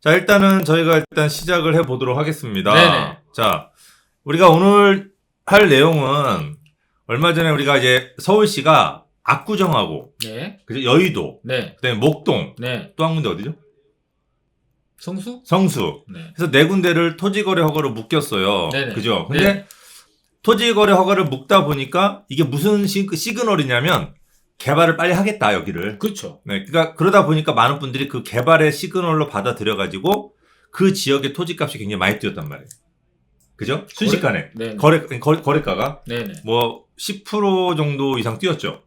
자, 일단은 저희가 일단 시작을 해보도록 하겠습니다. 네네. 자, 우리가 오늘 할 내용은 얼마 전에 우리가 이제 서울시가 압구정하고, 네. 그죠? 여의도, 네. 그다음에 목동, 네. 또 한 군데 어디죠? 성수? 성수. 네. 그래서 네 군데를 토지거래 허가로 묶였어요. 네네. 그죠? 근데 네. 토지거래 허가를 묶다 보니까 이게 무슨 시그널이냐면 개발을 빨리 하겠다, 여기를. 그렇죠. 네, 그러니까 그러다 보니까 많은 분들이 그 개발의 시그널로 받아들여가지고 그 지역의 토지값이 굉장히 많이 뛰었단 말이에요. 그죠? 순식간에. 네. 거래가가 네네. 뭐 10% 정도 이상 뛰었죠.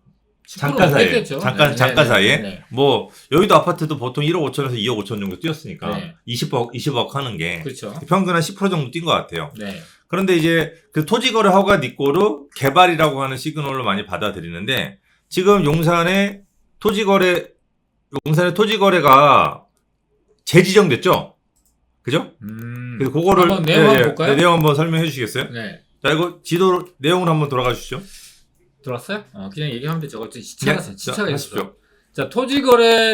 10% 잠깐 사이에. 넘겠죠. 잠깐 사이에. 네. 뭐 여의도 아파트도 보통 1억 5천에서 2억 5천 정도 뛰었으니까 네. 20억 하는 게 그렇죠. 평균 한 10% 정도 뛴 것 같아요. 네. 그런데 이제 그 토지거래 허가 니꼬로 개발이라고 하는 시그널로 많이 받아들이는데 지금 용산의 토지거래가 재지정됐죠? 그죠? 그래서 그거를 한번 내용 한번 볼까요? 네, 내용 한번 설명해 주시겠어요? 네. 자, 이거 지도 내용을 한번 돌아가 주시죠. 들어왔어요? 그냥 얘기하면 되죠. 지차가 자, 하십시오. 자,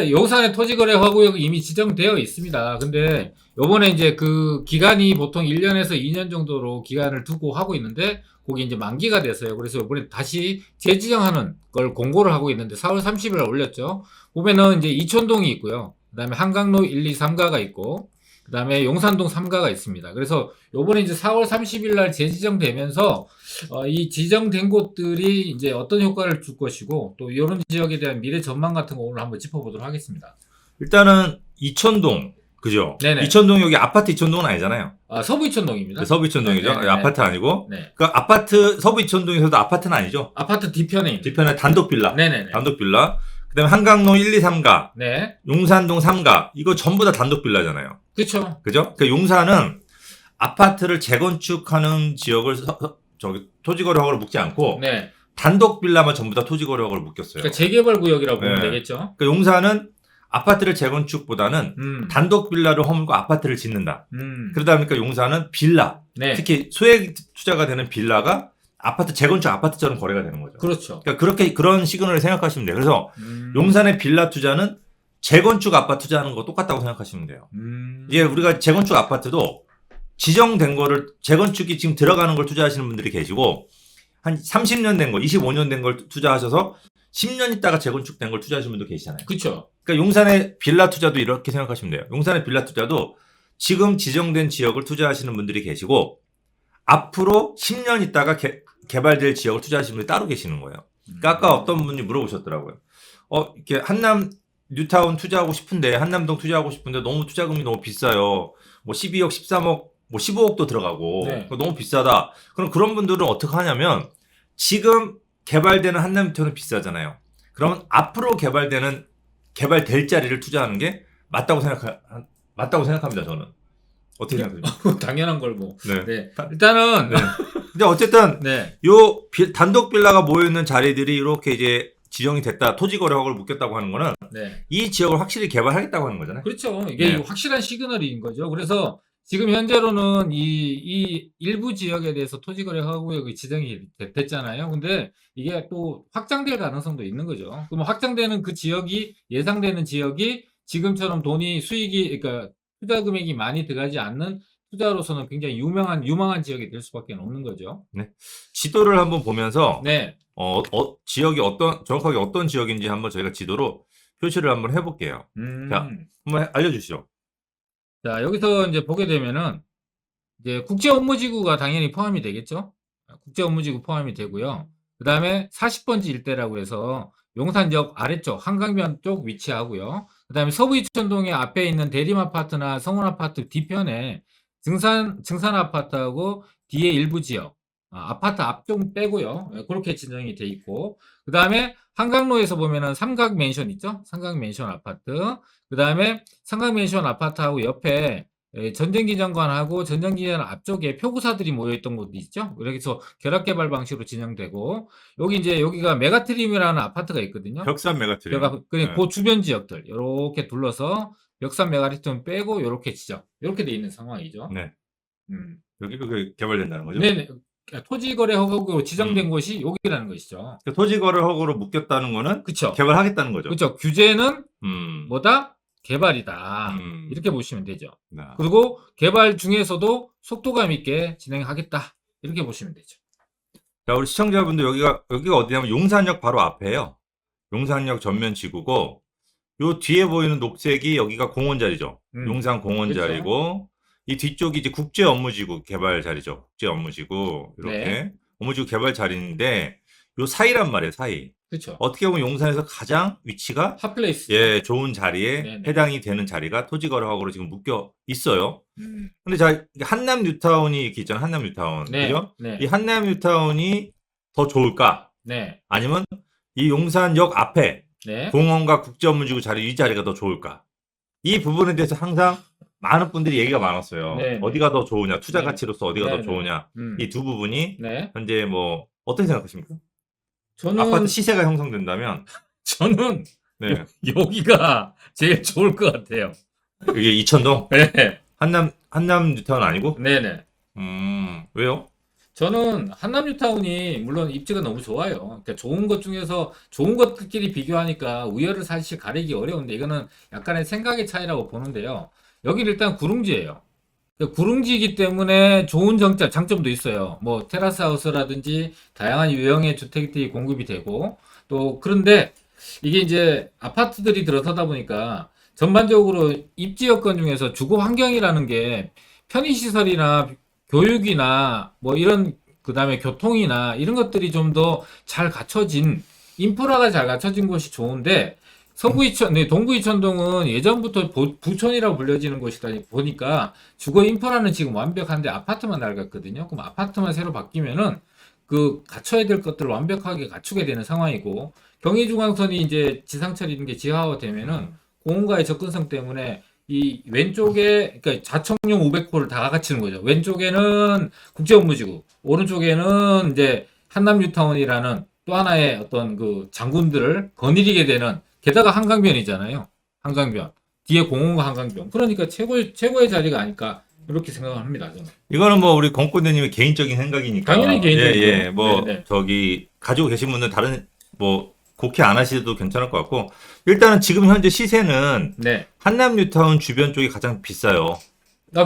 용산의 토지거래 허구역이 이미 지정되어 있습니다. 근데 요번에 이제 그 기간이 보통 1년에서 2년 정도로 기간을 두고 하고 있는데 거기 이제 만기가 돼서요. 그래서 요번에 다시 재지정하는 걸 공고를 하고 있는데 4월 30일 올렸죠. 보면은 이제 이촌동이 있고요. 그다음에 한강로 1, 2, 3가가 있고 그다음에 용산동 3가가 있습니다. 그래서 요번에 이제 4월 30일 날 재지정되면서 이 지정된 곳들이 이제 어떤 효과를 줄 것이고 또 이런 지역에 대한 미래 전망 같은 거 오늘 한번 짚어보도록 하겠습니다. 일단은 이촌동 그죠? 네네. 이촌동 여기 아파트 이촌동은 아니잖아요. 서부 이촌동입니다. 서부 이촌동이죠. 네네네. 아파트 아니고. 네. 그러니까 아파트 서부 이촌동에서도 아파트는 아니죠. 아파트 뒤편에 있는. 뒤편에 단독 빌라. 네네네. 단독 빌라. 그다음에 한강로 1, 2, 3가. 네. 용산동 3가. 이거 전부 다 단독 빌라잖아요. 그렇죠. 그죠? 그러니까 용산은 아파트를 재건축하는 지역을 토지거래 허가를 묶지 않고 네. 단독 빌라만 전부 다 토지거래 허가를 묶였어요. 그러니까 재개발 구역이라고 보면 네. 되겠죠. 그러니까 용산은 아파트를 재건축보다는 단독 빌라를 허물고 아파트를 짓는다. 그러다 보니까 용산은 빌라, 네. 특히 소액 투자가 되는 빌라가 아파트 재건축 아파트처럼 거래가 되는 거죠. 그렇죠. 그러니까 그런 시그널을 생각하시면 돼요. 그래서 용산의 빌라 투자는 재건축 아파트 투자하는 거 똑같다고 생각하시면 돼요. 이제 우리가 재건축 아파트도 지정된 거를 재건축이 지금 들어가는 걸 투자하시는 분들이 계시고 한 30년 된 거, 25년 된 걸 투자하셔서 10년 있다가 재건축된 걸 투자하시는 분도 계시잖아요. 그렇죠. 그러니까 용산의 빌라 투자도 이렇게 생각하시면 돼요. 용산의 빌라 투자도 지금 지정된 지역을 투자하시는 분들이 계시고 앞으로 10년 있다가 개발될 지역을 투자하시는 분들이 따로 계시는 거예요. 그러니까 아까 어떤 분이 물어보셨더라고요. 이렇게 한남 뉴타운 투자하고 싶은데 한남동 투자하고 싶은데 너무 투자금이 너무 비싸요. 뭐 12억, 13억, 뭐 15억도 들어가고 네. 너무 비싸다. 그럼 그런 분들은 어떻게 하냐면 지금 개발되는 한남 뉴타운은 비싸잖아요. 그러면 앞으로 개발될 자리를 투자하는 게 맞다고 생각합니다, 저는. 어떻게 생각하세요? 당연한 걸 뭐. 네. 네. 일단은 네. 근데 어쨌든 네. 요 단독 빌라가 모여 있는 자리들이 이렇게 이제 지정이 됐다. 토지 거래 허가를 묶였다고 하는 거는 네. 이 지역을 확실히 개발하겠다고 하는 거잖아요. 그렇죠. 이게 네. 확실한 시그널인 거죠. 그래서 지금 현재로는 이 일부 지역에 대해서 토지거래 허가구역이 지정이 됐잖아요. 근데 이게 또 확장될 가능성도 있는 거죠. 그럼 확장되는 그 지역이 예상되는 지역이 지금처럼 그러니까 투자 금액이 많이 들어가지 않는 투자로서는 굉장히 유망한 지역이 될 수밖에 없는 거죠. 네. 지도를 한번 보면서 네. 지역이 정확하게 어떤 지역인지 한번 저희가 지도로 표시를 한번 해볼게요. 자, 한번 알려주시죠. 자, 여기서 이제 보게 되면은 이제 국제업무지구가 당연히 포함이 되겠죠. 국제업무지구 포함이 되고요. 그 다음에 40번지 일대라고 해서 용산역 아래쪽 한강변 쪽 위치하고요. 그 다음에 서부 이촌동의 앞에 있는 대림아파트나 성원아파트 뒤편에 증산아파트하고 뒤에 일부 지역 아파트 앞쪽 빼고요. 그렇게 지정이 돼 있고 그 다음에 한강로에서 보면은 삼각맨션 있죠. 삼각맨션 아파트 그 다음에 삼각맨션 아파트하고 옆에 전쟁기념관하고 전쟁기념관 앞쪽에 표구사들이 모여있던 곳이 있죠. 그래서 결합개발 방식으로 진행되고 여기가 메가트림이라는 아파트가 있거든요. 벽산 메가트림. 네. 그 주변 지역들 이렇게 둘러서 벽산 메가트림 빼고 이렇게 이렇게 돼 있는 상황이죠. 네. 여기가 개발된다는 거죠? 네네. 토지거래 허가구로 지정된 곳이 여기라는 것이죠. 토지거래 허가로 묶였다는 거는 그렇죠. 개발하겠다는 거죠. 그렇죠. 규제는 뭐다? 개발이다. 음. 이렇게 보시면 되죠. 네. 그리고 개발 중에서도 속도감 있게 진행하겠다. 이렇게 보시면 되죠. 자, 우리 시청자분들 여기가 어디냐면 용산역 바로 앞에요. 용산역 전면 지구고 요 뒤에 보이는 녹색이 여기가 공원 자리죠. 용산 공원 그렇죠. 자리고 이 뒤쪽이 이제 국제 업무지구 개발 자리죠. 국제 업무지구 이렇게 네. 업무지구 개발 자리인데 요 사이란 말이에요. 사이. 그렇죠. 어떻게 보면 용산에서 가장 위치가 핫플레이스. 예 좋은 자리에 네네. 해당이 되는 자리가 토지거래허가로 지금 묶여 있어요. 음. 근데 자 이게 한남 뉴타운이 이렇게 있잖아요. 한남 뉴타운 네. 그죠? 네. 이 한남 뉴타운이 더 좋을까? 네. 아니면 이 용산역 앞에 네. 공원과 국제업무지구 자리 이 자리가 더 좋을까? 이 부분에 대해서 항상 많은 분들이 얘기가 많았어요. 네. 어디가 더 좋으냐? 투자 네. 가치로서 어디가 네. 더 좋으냐? 이 두 부분이 네. 현재 뭐 어떻게 생각하십니까? 저는 아파트 시세가 형성된다면 네. 여기가 제일 좋을 것 같아요. 이게 이천동 네. 한남 뉴타운 아니고? 네네. 왜요? 저는 한남 뉴타운이 물론 입지가 너무 좋아요. 그러니까 좋은 것 중에서 좋은 것들끼리 비교하니까 우열을 사실 가리기 어려운데 이거는 약간의 생각의 차이라고 보는데요. 여기는 일단 구릉지예요. 그러니까 구릉지이기 때문에 좋은 장점도 있어요. 뭐 테라스 하우스라든지 다양한 유형의 주택들이 공급이 되고 또 그런데 이게 이제 아파트들이 들어서다 보니까 전반적으로 입지 여건 중에서 주거 환경이라는 게 편의시설이나 교육이나 뭐 이런 그다음에 교통이나 이런 것들이 좀 더 잘 갖춰진 인프라가 잘 갖춰진 곳이 좋은데 동구이천동은 예전부터 부촌이라고 불려지는 곳이다 보니까 주거 인프라는 지금 완벽한데 아파트만 낡았거든요. 그럼 아파트만 새로 바뀌면은 그 갖춰야 될 것들을 완벽하게 갖추게 되는 상황이고 경의중앙선이 이제 지상철 이런 게 지하화 되면은 공원과의 접근성 때문에 이 왼쪽에 그러니까 자청용 500호를 다 갖추는 거죠. 왼쪽에는 국제업무지구, 오른쪽에는 이제 한남 뉴타운이라는 또 하나의 어떤 그 장군들을 거느리게 되는 게다가 한강변이잖아요. 한강변 뒤에 공원과 한강변. 그러니까 최고의 자리가 아닐까 이렇게 생각을 합니다. 저는. 이거는 뭐 우리 권고대님의 개인적인 생각이니까. 당연히 개인적이죠. 예. 뭐 네네. 저기 가지고 계신 분들 다른 뭐 곡해 안 하셔도 괜찮을 것 같고 일단은 지금 현재 시세는 네. 한남 뉴타운 주변 쪽이 가장 비싸요.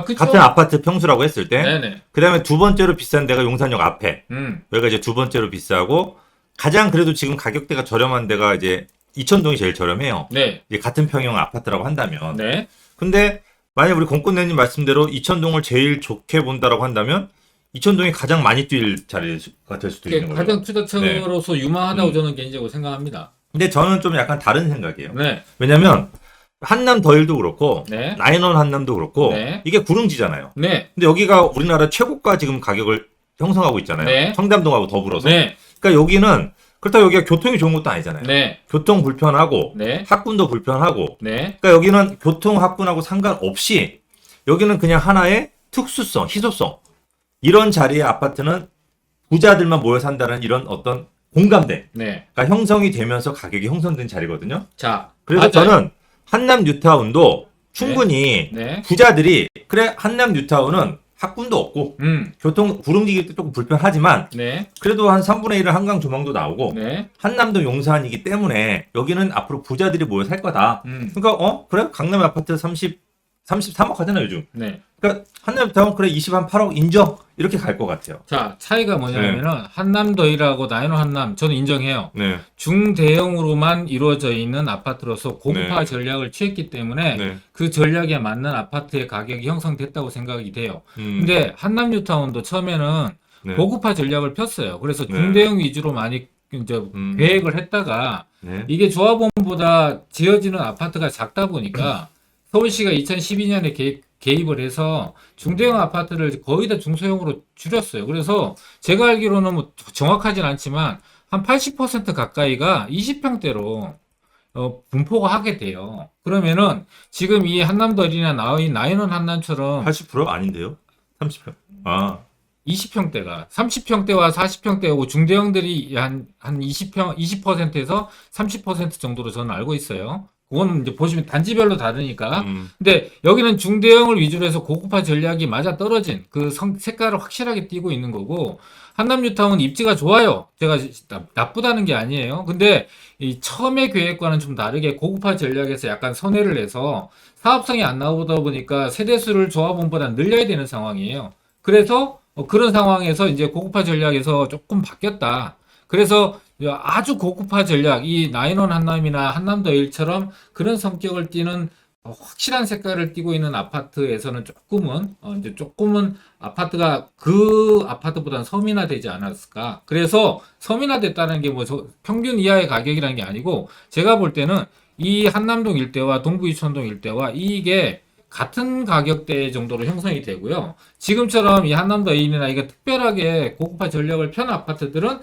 그쵸? 같은 아파트 평수라고 했을 때. 네네. 그다음에 두 번째로 비싼 데가 용산역 앞에. 여기가 이제 두 번째로 비싸고 가장 그래도 지금 가격대가 저렴한 데가 이제 이천동이 제일 저렴해요. 네. 이제 같은 평형 아파트라고 한다면. 네. 근데 만약 우리 공권대님 말씀대로 이천동을 제일 좋게 본다라고 한다면 이천동이 가장 많이 뛸 자리가 될 수도 있는 거예요. 가장 투자처로서 유망하다고 음. 저는 개인적으로 생각합니다. 근데 저는 좀 약간 다른 생각이에요. 네. 왜냐면 한남 더힐도 그렇고 네. 나인원 한남도 그렇고 네. 이게 구릉지잖아요. 네. 근데 여기가 우리나라 최고가 지금 가격을 형성하고 있잖아요. 네. 청담동하고 더불어서. 네. 그러니까 여기는 그렇다고 여기가 교통이 좋은 것도 아니잖아요. 네. 교통 불편하고 네. 학군도 불편하고 네. 그러니까 여기는 교통 학군하고 상관없이 여기는 그냥 하나의 특수성, 희소성 이런 자리의 아파트는 부자들만 모여 산다는 이런 어떤 공감대가 네. 형성이 되면서 가격이 형성된 자리거든요. 자, 그래서 맞아요. 저는 한남 뉴타운도 충분히 네. 부자들이 그래 한남 뉴타운은 학군도 없고 교통 구릉지기 때 조금 불편하지만 네. 그래도 한 3분의 1은 한강 조망도 나오고 네. 한남도 용산이기 때문에 여기는 앞으로 부자들이 모여 살 거다. 그러니까 그래 강남 아파트 33억 하잖아요 요즘. 네. 그러니까 한남 타운 그래 28억 인정 이렇게 갈 것 같아요. 자, 차이가 뭐냐면은 한남더이라고 나인원 한남 저는 인정해요. 네. 중대형으로만 이루어져 있는 아파트로서 고급화 네. 전략을 취했기 때문에 네. 그 전략에 맞는 아파트의 가격이 형성됐다고 생각이 돼요. 음, 근데 한남 뉴타운도 처음에는 네. 고급화 전략을 폈어요. 그래서 네. 중대형 위주로 많이 이제 계획을 했다가 네. 이게 조합원보다 지어지는 아파트가 작다 보니까 서울시가 2012년에 개입을 해서 중대형 아파트를 거의 다 중소형으로 줄였어요. 그래서 제가 알기로는 뭐 정확하진 않지만 한 80% 가까이가 20평대로 분포가 하게 돼요. 그러면은 지금 이 한남더리나 나인원 한남처럼 80% 아닌데요? 30평. 아. 20평대가 30평대와 40평대고 중대형들이 한 20%에서 30% 정도로 저는 알고 있어요. 그건 이제 보시면 단지별로 다르니까. 음. 근데 여기는 중대형을 위주로 해서 고급화 전략이 맞아 떨어진 그 색깔을 확실하게 띠고 있는 거고, 한남뉴타운은 입지가 좋아요. 제가 나쁘다는 게 아니에요. 근데 이 처음의 계획과는 좀 다르게 고급화 전략에서 약간 선회를 해서 사업성이 안 나오다 보니까 세대수를 조합원보다 늘려야 되는 상황이에요. 그래서 그런 상황에서 이제 고급화 전략에서 조금 바뀌었다. 그래서 아주 고급화 전략, 이 나인원 한남이나 한남더 1처럼 그런 성격을 띠는 확실한 색깔을 띠고 있는 아파트에서는 조금은 아파트가 그 아파트보다는 서민화되지 않았을까. 그래서 서민화됐다는 게 뭐 평균 이하의 가격이라는 게 아니고, 제가 볼 때는 이 한남동 일대와 동부 이촌동 일대와 이게 같은 가격대 정도로 형성이 되고요. 지금처럼 이 한남더 A나 이게 특별하게 고급화 전략을 편 아파트들은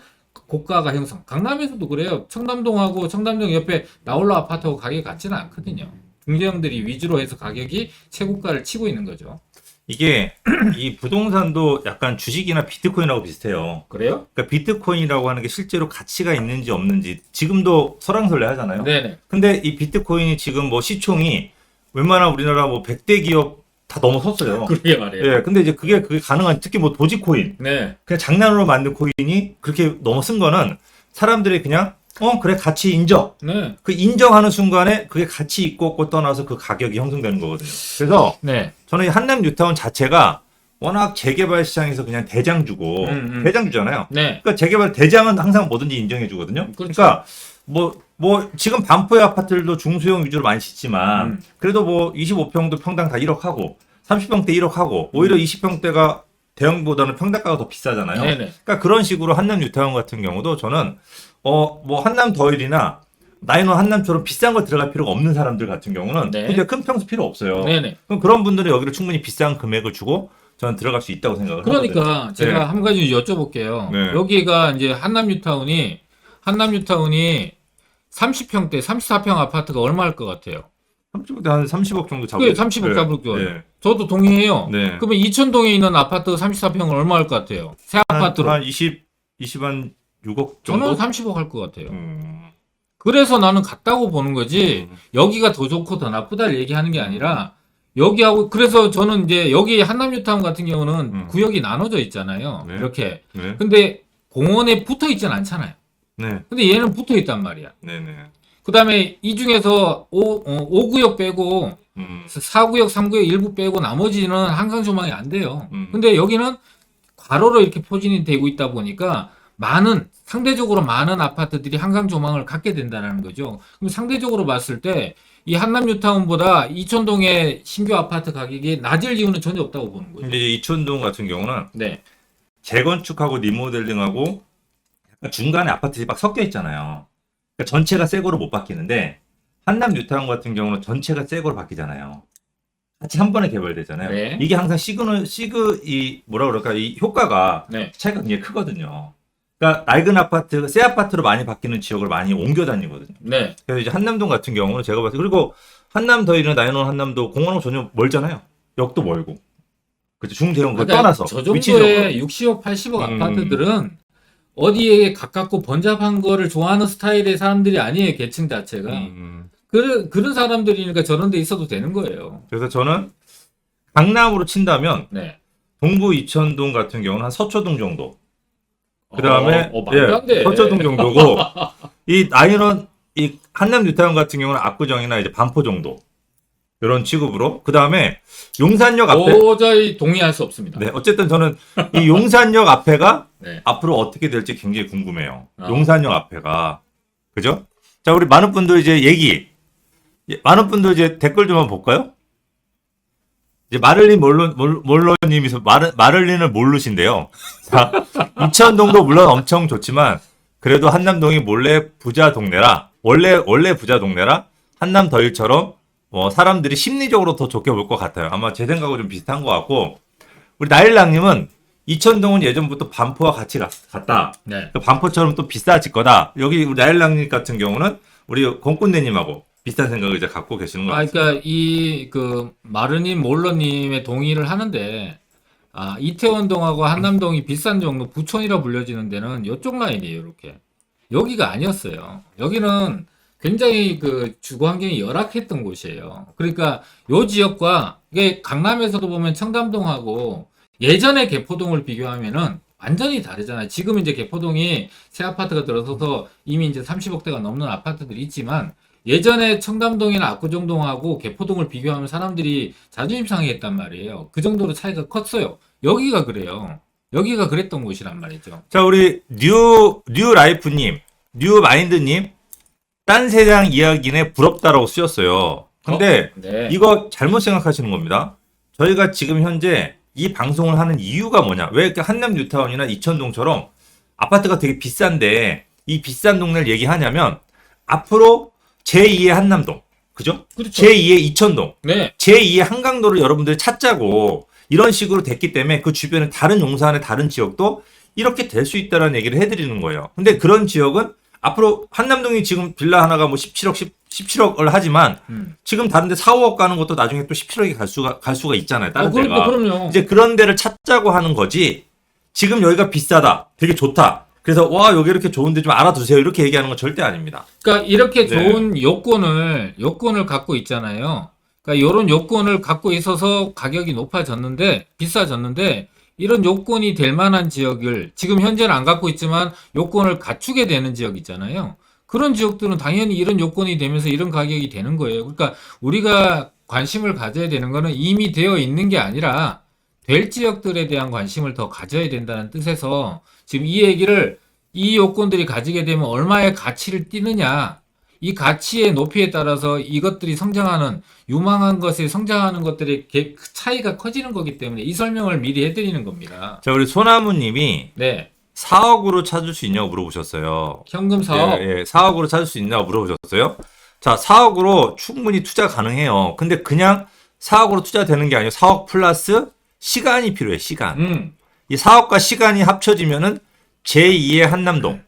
고가가 형성. 강남에서도 그래요. 청담동하고 청담동 옆에 나홀로 아파트하고 가격이 같지는 않거든요. 중개형들이 위주로 해서 가격이 최고가를 치고 있는 거죠. 이게 이 부동산도 약간 주식이나 비트코인하고 비슷해요. 그래요? 그러니까 비트코인이라고 하는 게 실제로 가치가 있는지 없는지 지금도 설왕설래 하잖아요. 네네. 근데 이 비트코인이 지금 뭐 시총이 웬만한 우리나라 뭐 100대 기업 다 넘어섰어요. 그러게 말이에요. 예, 근데 이제 그게 가능한, 특히 뭐 도지코인, 네. 그냥 장난으로 만든 코인이 그렇게 넘어선 거는 사람들이 그냥, 그래, 가치 인정. 네. 그 인정하는 순간에 그게 가치 있고 없고 떠나서 그 가격이 형성되는 거거든요. 그래서 네. 저는 이 한남 뉴타운 자체가 워낙 재개발 시장에서 그냥 대장주고, 대장주잖아요. 네. 그러니까 재개발 대장은 항상 뭐든지 인정해 주거든요. 그렇죠. 그러니까 뭐 지금 반포의 아파트들도 중소형 위주로 많이 짓지만 그래도 뭐 25평도 평당 다 1억 하고 30평대 1억 하고 오히려 20평대가 대형보다는 평당가가 더 비싸잖아요. 네네. 그러니까 그런 식으로 한남 뉴타운 같은 경우도 저는 뭐 한남 더일이나 나인원 한남처럼 비싼 거 들어갈 필요가 없는 사람들 같은 경우는 네. 근데 큰 평수 필요 없어요. 네네. 그럼 그런 분들은 여기를 충분히 비싼 금액을 주고 저는 들어갈 수 있다고 생각을 하거든요. 그러니까 제가 네. 한 가지 여쭤볼게요. 네. 여기가 이제 한남뉴타운이 30평대 34평 아파트가 얼마일 것 같아요? 30억대 한 30억 정도 잡고. 그게 30억 잡을 거예요. 네. 저도 동의해요. 네. 그러면 이천동에 있는 아파트 34평은 얼마일 것 같아요? 새 아파트로. 한 20한 6억 정도? 저는 30억 할 것 같아요. 음. 그래서 나는 같다고 보는 거지, 여기가 더 좋고 더 나쁘다를 얘기하는 게 아니라, 여기하고, 그래서 저는 이제 여기 한남뉴타운 같은 경우는 구역이 나눠져 있잖아요. 네. 이렇게. 네. 근데 공원에 붙어 있진 않잖아요. 네. 근데 얘는 붙어 있단 말이야. 네네. 그 다음에 이 중에서 5구역 빼고, 4구역, 3구역 일부 빼고 나머지는 한강 조망이 안 돼요. 근데 여기는 괄호로 이렇게 포진이 되고 있다 보니까 상대적으로 많은 아파트들이 한강 조망을 갖게 된다는 거죠. 그럼 상대적으로 봤을 때 이 한남뉴타운보다 이촌동의 신규 아파트 가격이 낮을 이유는 전혀 없다고 보는 거죠. 근데 이제 이촌동 같은 경우는 네. 재건축하고 리모델링하고 약간 중간에 아파트들이 막 섞여 있잖아요. 그러니까 전체가 새 거로 못 바뀌는데 한남 뉴타운 같은 경우는 전체가 새 거로 바뀌잖아요. 같이 한 번에 개발되잖아요. 네. 이게 항상 이 효과가 네. 차이가 굉장히 크거든요. 그러니까 낡은 아파트, 새 아파트로 많이 바뀌는 지역을 많이 옮겨 다니거든요. 네. 그래서 이제 한남동 같은 경우는 제가 봤을 때, 그리고 한남 더이나 나인원 한남도 공원하고 전혀 멀잖아요. 역도 멀고. 그죠. 중대형 거 그러니까 떠나서. 저 위치적으로. 정도의 60억, 80억 아파트들은 어디에 가깝고 번잡한 거를 좋아하는 스타일의 사람들이 아니에요, 계층 자체가. 그런 사람들이니까 저런 데 있어도 되는 거예요. 그래서 저는 강남으로 친다면 네. 동부 이천동 같은 경우는 한 서초동 정도. 그 다음에 말도 안 돼. 서초동 정도고 이 나인원 이 한남 뉴타운 같은 경우는 압구정이나 이제 반포 정도 이런 취급으로 그 다음에 용산역 앞에 도저히 동의할 수 없습니다. 네 어쨌든 저는 이 용산역 앞에가 네. 앞으로 어떻게 될지 굉장히 궁금해요. 아. 용산역 앞에가 그죠? 자 우리 많은 분들 이제 많은 분들 이제 댓글 좀 한번 볼까요? 이제 몰로님이 마를린을 모르신데요. 자, 이천동도 물론 엄청 좋지만 그래도 한남동이 몰래 부자 동네라 원래 부자 동네라 한남 더일처럼 사람들이 심리적으로 더 좋게 볼 것 같아요. 아마 제 생각하고 좀 비슷한 것 같고 우리 나일랑님은 이천동은 예전부터 반포와 같이 갔다. 네. 반포처럼 또 비싸질 거다. 여기 우리 나일랑님 같은 경우는 우리 공꾼대님하고 비슷한 생각을 이제 갖고 계시는 것 같아요. 그러니까 마르님, 몰러님의 동의를 하는데, 이태원동하고 한남동이 비싼 정도 부촌이라 불려지는 데는 이쪽 라인이에요, 이렇게. 여기가 아니었어요. 여기는 굉장히 그 주거 환경이 열악했던 곳이에요. 그러니까 요 지역과 이게 강남에서도 보면 청담동하고 예전에 개포동을 비교하면은 완전히 다르잖아요. 지금 이제 개포동이 새 아파트가 들어서서 이미 이제 30억대가 넘는 아파트들이 있지만 예전에 청담동이나 압구정동하고 개포동을 비교하면 사람들이 자존심 상해했단 말이에요. 그 정도로 차이가 컸어요. 여기가 그래요. 여기가 그랬던 곳이란 말이죠. 자, 우리 뉴라이프님, 뉴마인드님, 딴 세상 이야기네 부럽다라고 쓰였어요. 근데 네. 이거 잘못 생각하시는 겁니다. 저희가 지금 현재 이 방송을 하는 이유가 뭐냐? 왜 이렇게 한남 뉴타운이나 이천동처럼 아파트가 되게 비싼데 이 비싼 동네를 얘기하냐면 앞으로 제2의 한남동, 그죠? 그렇죠. 제2의 이천동, 네. 제2의 한강도를 여러분들이 찾자고 이런 식으로 됐기 때문에 그 주변에 다른 용산의 다른 지역도 이렇게 될 수 있다는 얘기를 해드리는 거예요. 근데 그런 지역은 앞으로 한남동이 지금 빌라 하나가 뭐 17억을 하지만 지금 다른데 4, 5억 가는 것도 나중에 또 17억이 갈 수가 있잖아요. 다른 데가. 그럼요. 이제 그런 데를 찾자고 하는 거지. 지금 여기가 비싸다, 되게 좋다. 그래서 와 여기 이렇게 좋은데 좀 알아두세요. 이렇게 얘기하는 건 절대 아닙니다. 그러니까 이렇게 네. 좋은 요건을 갖고 있잖아요. 그러니까 이런 요건을 갖고 있어서 가격이 비싸졌는데 이런 요건이 될 만한 지역을 지금 현재는 안 갖고 있지만 요건을 갖추게 되는 지역 있잖아요. 그런 지역들은 당연히 이런 요건이 되면서 이런 가격이 되는 거예요. 그러니까 우리가 관심을 가져야 되는 거는 이미 되어 있는 게 아니라 될 지역들에 대한 관심을 더 가져야 된다는 뜻에서 지금 이 요건들이 가지게 되면 얼마의 가치를 띠느냐, 이 가치의 높이에 따라서 이것들이 유망한 것이 성장하는 것들의 차이가 커지는 거기 때문에 이 설명을 미리 해드리는 겁니다. 자, 우리 소나무님이 네. 4억으로 찾을 수 있냐고 물어보셨어요. 현금 사업. 예, 4억으로 찾을 수 있냐고 물어보셨어요. 자, 4억으로 충분히 투자 가능해요. 근데 그냥 4억으로 투자되는 게 아니고 4억 플러스 시간이 필요해, 시간. 이 4억과 시간이 합쳐지면은 제2의 한남동,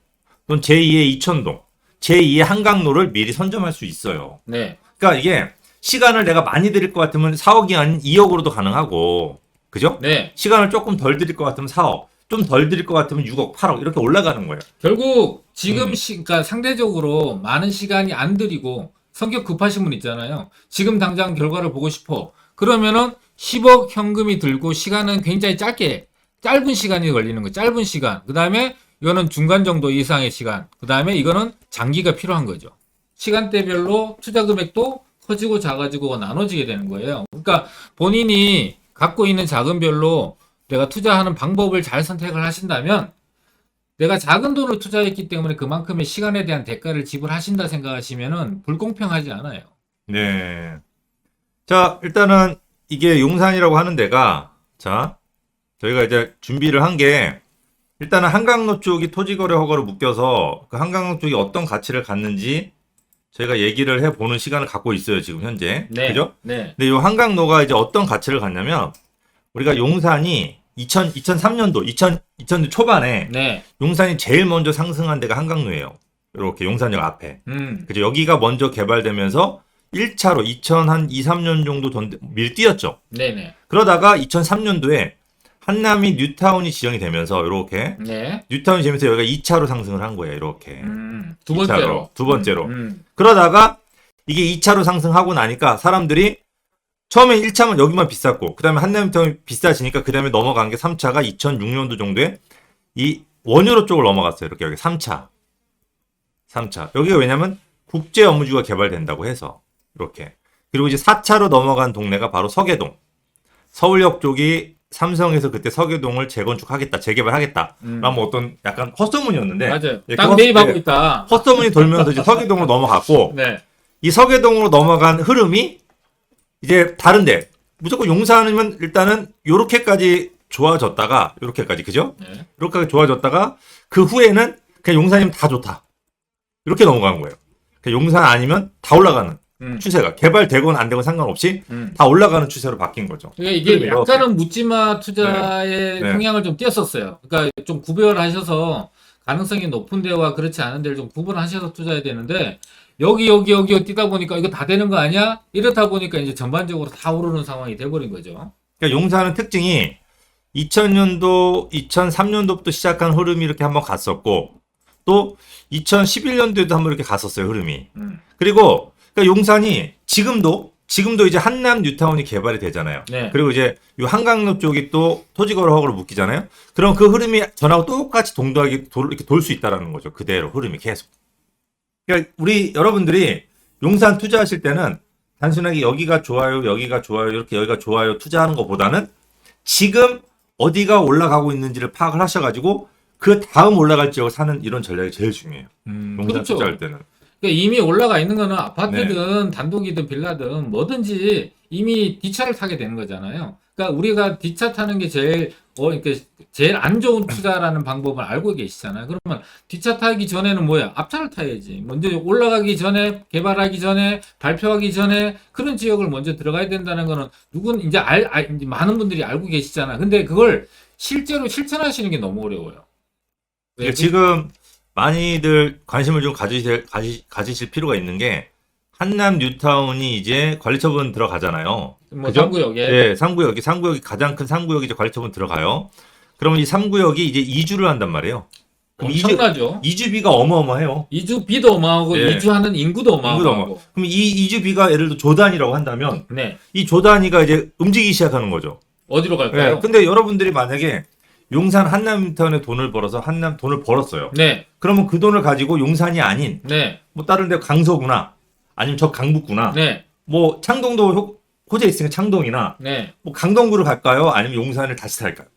또는 제2의 이천동, 제2의 한강로를 미리 선점할 수 있어요. 네. 그러니까 이게 시간을 내가 많이 들일 것 같으면 4억이 아닌 2억으로도 가능하고, 그죠? 네. 시간을 조금 덜 들일 것 같으면 4억, 좀 덜 들일 것 같으면 6억, 8억 이렇게 올라가는 거예요. 결국 지금 그러니까 상대적으로 많은 시간이 안 들이고 성격 급하신 분 있잖아요. 지금 당장 결과를 보고 싶어. 그러면은 10억 현금이 들고 시간은 굉장히 짧은 시간이 걸리는 거예요. 짧은 시간. 그 다음에 이거는 중간 정도 이상의 시간. 그 다음에 이거는 장기가 필요한 거죠. 시간대별로 투자 금액도 커지고 작아지고 나눠지게 되는 거예요. 그러니까 본인이 갖고 있는 자금별로 내가 투자하는 방법을 잘 선택을 하신다면 내가 작은 돈을 투자했기 때문에 그만큼의 시간에 대한 대가를 지불하신다 생각하시면은 불공평하지 않아요. 네. 자, 일단은 이게 용산이라고 하는 데가, 자, 저희가 이제 준비를 한 게, 일단은 한강로 쪽이 토지거래 허가로 묶여서 그 한강로 쪽이 어떤 가치를 갖는지 저희가 얘기를 해보는 시간을 갖고 있어요, 지금 현재. 네. 그죠? 네. 근데 이 한강로가 이제 어떤 가치를 갖냐면, 우리가 용산이 2003년도, 2000년 초반에 네. 용산이 제일 먼저 상승한 데가 한강로예요. 이렇게 용산역 앞에. 그죠? 여기가 먼저 개발되면서 1차로 2003년 정도 밀 뛰었죠. 네네. 그러다가 2003년도에 한남이 뉴타운이 지정이 되면서 이렇게 네. 뉴타운이 되면서 여기가 2차로 상승을 한 거예요. 이렇게. 두 번째로. 두 번째로. 그러다가 이게 2차로 상승하고 나니까 사람들이 처음에 1차만 여기만 비쌌고 그다음에 한남뉴타운이 비싸지니까 그다음에 넘어간 게 3차가 2006년도 정도에 이 원유로 쪽을 넘어갔어요. 이렇게 여기 3차. 여기가 왜냐면 국제 업무지구가 개발된다고 해서 이렇게. 그리고 이제 4차로 넘어간 동네가 바로 서계동. 서울역 쪽이 삼성에서 그때 서계동을 재건축하겠다, 재개발하겠다. 라는 어떤 약간 헛소문이었는데. 맞아요. 예, 땅 매입하고 있다. 헛소문이 돌면서 이제 서계동으로 넘어갔고. 네. 이 서계동으로 넘어간 흐름이 이제 다른데. 무조건 용산이면 일단은 요렇게까지 좋아졌다가, 요렇게까지, 그죠? 네. 이렇게 좋아졌다가 그 후에는 그냥 용산이면 다 좋다. 이렇게 넘어간 거예요. 그러니까 용산 아니면 다 올라가는. 추세가 개발되건 안 되건 상관없이 다 올라가는 추세로 바뀐 거죠. 그러니까 이게 약간은 묻지마 투자의 네. 성향을 좀 띄었었어요. 그러니까 좀 구별하셔서 가능성이 높은 데와 그렇지 않은 데를 좀 구분하셔서 투자해야 되는데 여기 뛰다 보니까 이거 다 되는 거 아니야? 이렇다 보니까 이제 전반적으로 다 오르는 상황이 돼버린 거죠. 그러니까 용산은 특징이 2000년도, 2003년도부터 시작한 흐름이 이렇게 한번 갔었고 또 2011년도에도 한번 이렇게 갔었어요, 흐름이. 음. 그리고 그러니까 용산이 지금도 이제 한남 뉴타운이 개발이 되잖아요. 네. 그리고 이제 이 한강로 쪽이 또 토지거래 허가로 묶이잖아요. 그럼 그 흐름이 전하고 똑같이 동등하게 이렇게 돌 수 있다라는 거죠. 그대로 흐름이 계속. 그러니까 우리 여러분들이 용산 투자하실 때는 단순하게 여기가 좋아요, 여기가 좋아요, 이렇게 여기가 좋아요 투자하는 것보다는 지금 어디가 올라가고 있는지를 파악을 하셔가지고 그 다음 올라갈 지역을 사는 이런 전략이 제일 중요해요. 용산 그렇죠. 투자할 때는. 그러니까 이미 올라가 있는 거는 네. 아파트든 단독이든 빌라든 뭐든지 이미 뒷차를 타게 되는 거잖아요. 그러니까 우리가 뒷차 타는 게 이렇게 제일 안 좋은 투자라는 방법을 알고 계시잖아요. 그러면 뒷차 타기 전에는 뭐야? 앞차를 타야지. 먼저 올라가기 전에, 개발하기 전에, 발표하기 전에 그런 지역을 먼저 들어가야 된다는 거는 이제 이제 많은 분들이 알고 계시잖아. 근데 그걸 실제로 실천하시는 게 너무 어려워요. 그러니까 지금 많이들 관심을 좀 가지실 필요가 있는 게 한남 뉴타운이 이제 관리처분 들어가잖아요. 뭐 그죠? 3구역에 네, 3구역이 가장 큰 3구역이 이제 관리처분 들어가요. 그러면 이 3구역이 이제 이주를 한단 말이에요. 그럼 엄청나죠. 이주비가 어마어마해요. 이주비도 어마하고 네. 이주하는 인구도 인구도 어마하고. 그럼 이 이주비가 예를 들어 조 단위라고 한다면 네. 이 조 단위가 이제 움직이기 시작하는 거죠. 어디로 갈까요? 네, 근데 여러분들이 만약에 용산 한남 뉴타운에 돈을 벌었어요. 네. 그러면 그 돈을 가지고 용산이 아닌 네. 뭐 다른 데 강서구나 아니면 저 강북구나 네. 뭐 창동도 호재 있으니까 창동이나 네. 뭐 강동구를 갈까요? 아니면 용산을 다시 탈까요?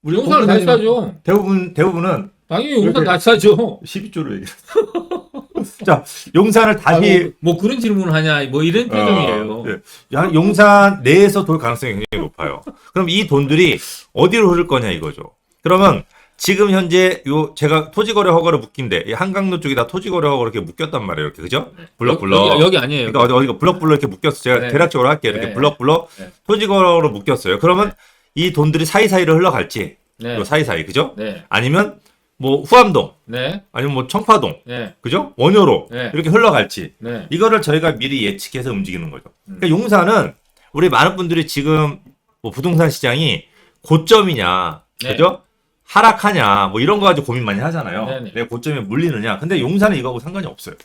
우리 용산을 다시 사죠. 대부분은 당연히 용산 이렇게- 다시 사죠. 12조로 얘기했어. 자, 용산을 다시 뭐 그런 질문을 하냐, 뭐 이런 표정이에요. 네. 용산 내에서 돌 가능성이 굉장히 높아요. 그럼 이 돈들이 어디로 흐를 거냐 이거죠. 그러면 지금 현재 제가 토지거래 허가로 묶인데 이 한강로 쪽에다 토지거래 허가로 이렇게 묶였단 말이에요. 이렇게 그죠? 블럭블럭. 여기 아니에요. 그러니까 어디가 블럭블럭 이렇게 묶였어. 제가 네. 대략적으로 할게요. 이렇게 네. 블럭블럭 네. 토지거래로 묶였어요. 그러면 이 돈들이 사이사이로 흘러갈지, 네. 요 사이사이 그죠? 네. 아니면 뭐 후암동, 네. 아니면 뭐 청파동, 네. 그죠? 원효로 네. 이렇게 흘러갈지 네. 이거를 저희가 미리 예측해서 움직이는 거죠. 그러니까 용산은 우리 많은 분들이 지금 뭐 부동산 시장이 고점이냐, 네. 그죠? 하락하냐, 뭐 이런 거 가지고 고민 많이 하잖아요. 네네. 내가 고점에 물리느냐. 근데 용산은 이거하고 상관이 없어요.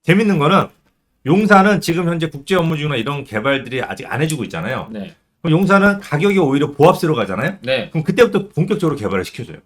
재밌는 거는 용산은 지금 현재 국제 업무중이나 이런 개발들이 아직 안 해주고 있잖아요. 네. 그럼 용산은 가격이 오히려 보합세로 가잖아요. 네. 그럼 그때부터 본격적으로 개발을 시켜줘요.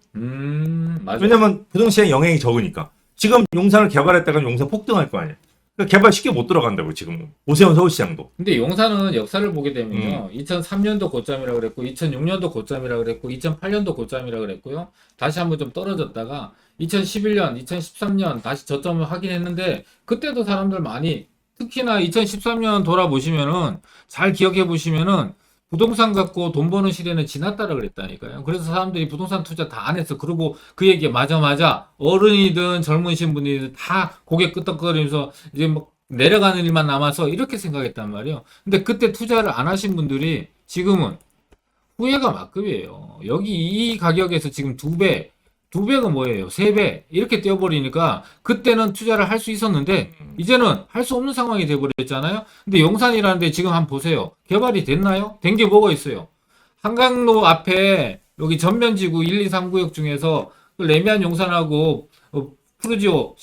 맞아요. 왜냐면 부동시장 영향이 적으니까. 지금 용산을 개발했다가 용산 폭등할 거 아니에요. 그러니까 개발 쉽게 못 들어간다고 지금 오세훈 서울시장도. 근데 용산은 역사를 보게 되면요. 2003년도 고점이라고 그랬고, 2006년도 고점이라고 그랬고, 2008년도 고점이라고 그랬고요. 다시 한번 좀 떨어졌다가 2011년, 2013년 다시 저점을 확인했는데 그때도 사람들 많이 특히나 2013년 돌아보시면은 잘 기억해 보시면은 부동산 갖고 돈 버는 시대는 지났다라 그랬다니까요. 그래서 사람들이 부동산 투자 다 안 했어. 그리고 그 얘기 맞아. 어른이든 젊으신 분이든 다 고개 끄덕거리면서 이제 뭐 내려가는 일만 남아서 이렇게 생각했단 말이에요. 근데 그때 투자를 안 하신 분들이 지금은 후회가 막급이에요. 여기 이 가격에서 지금 두 배가 뭐예요? 3배 이렇게 뛰어버리니까 그때는 투자를 할 수 있었는데 이제는 할 수 없는 상황이 돼버렸잖아요. 근데 용산이라는데 지금 한번 보세요. 개발이 됐나요? 된 게 뭐가 있어요? 한강로 앞에 여기 전면지구 1, 2, 3구역 중에서 그 레미안 용산하고 푸르지오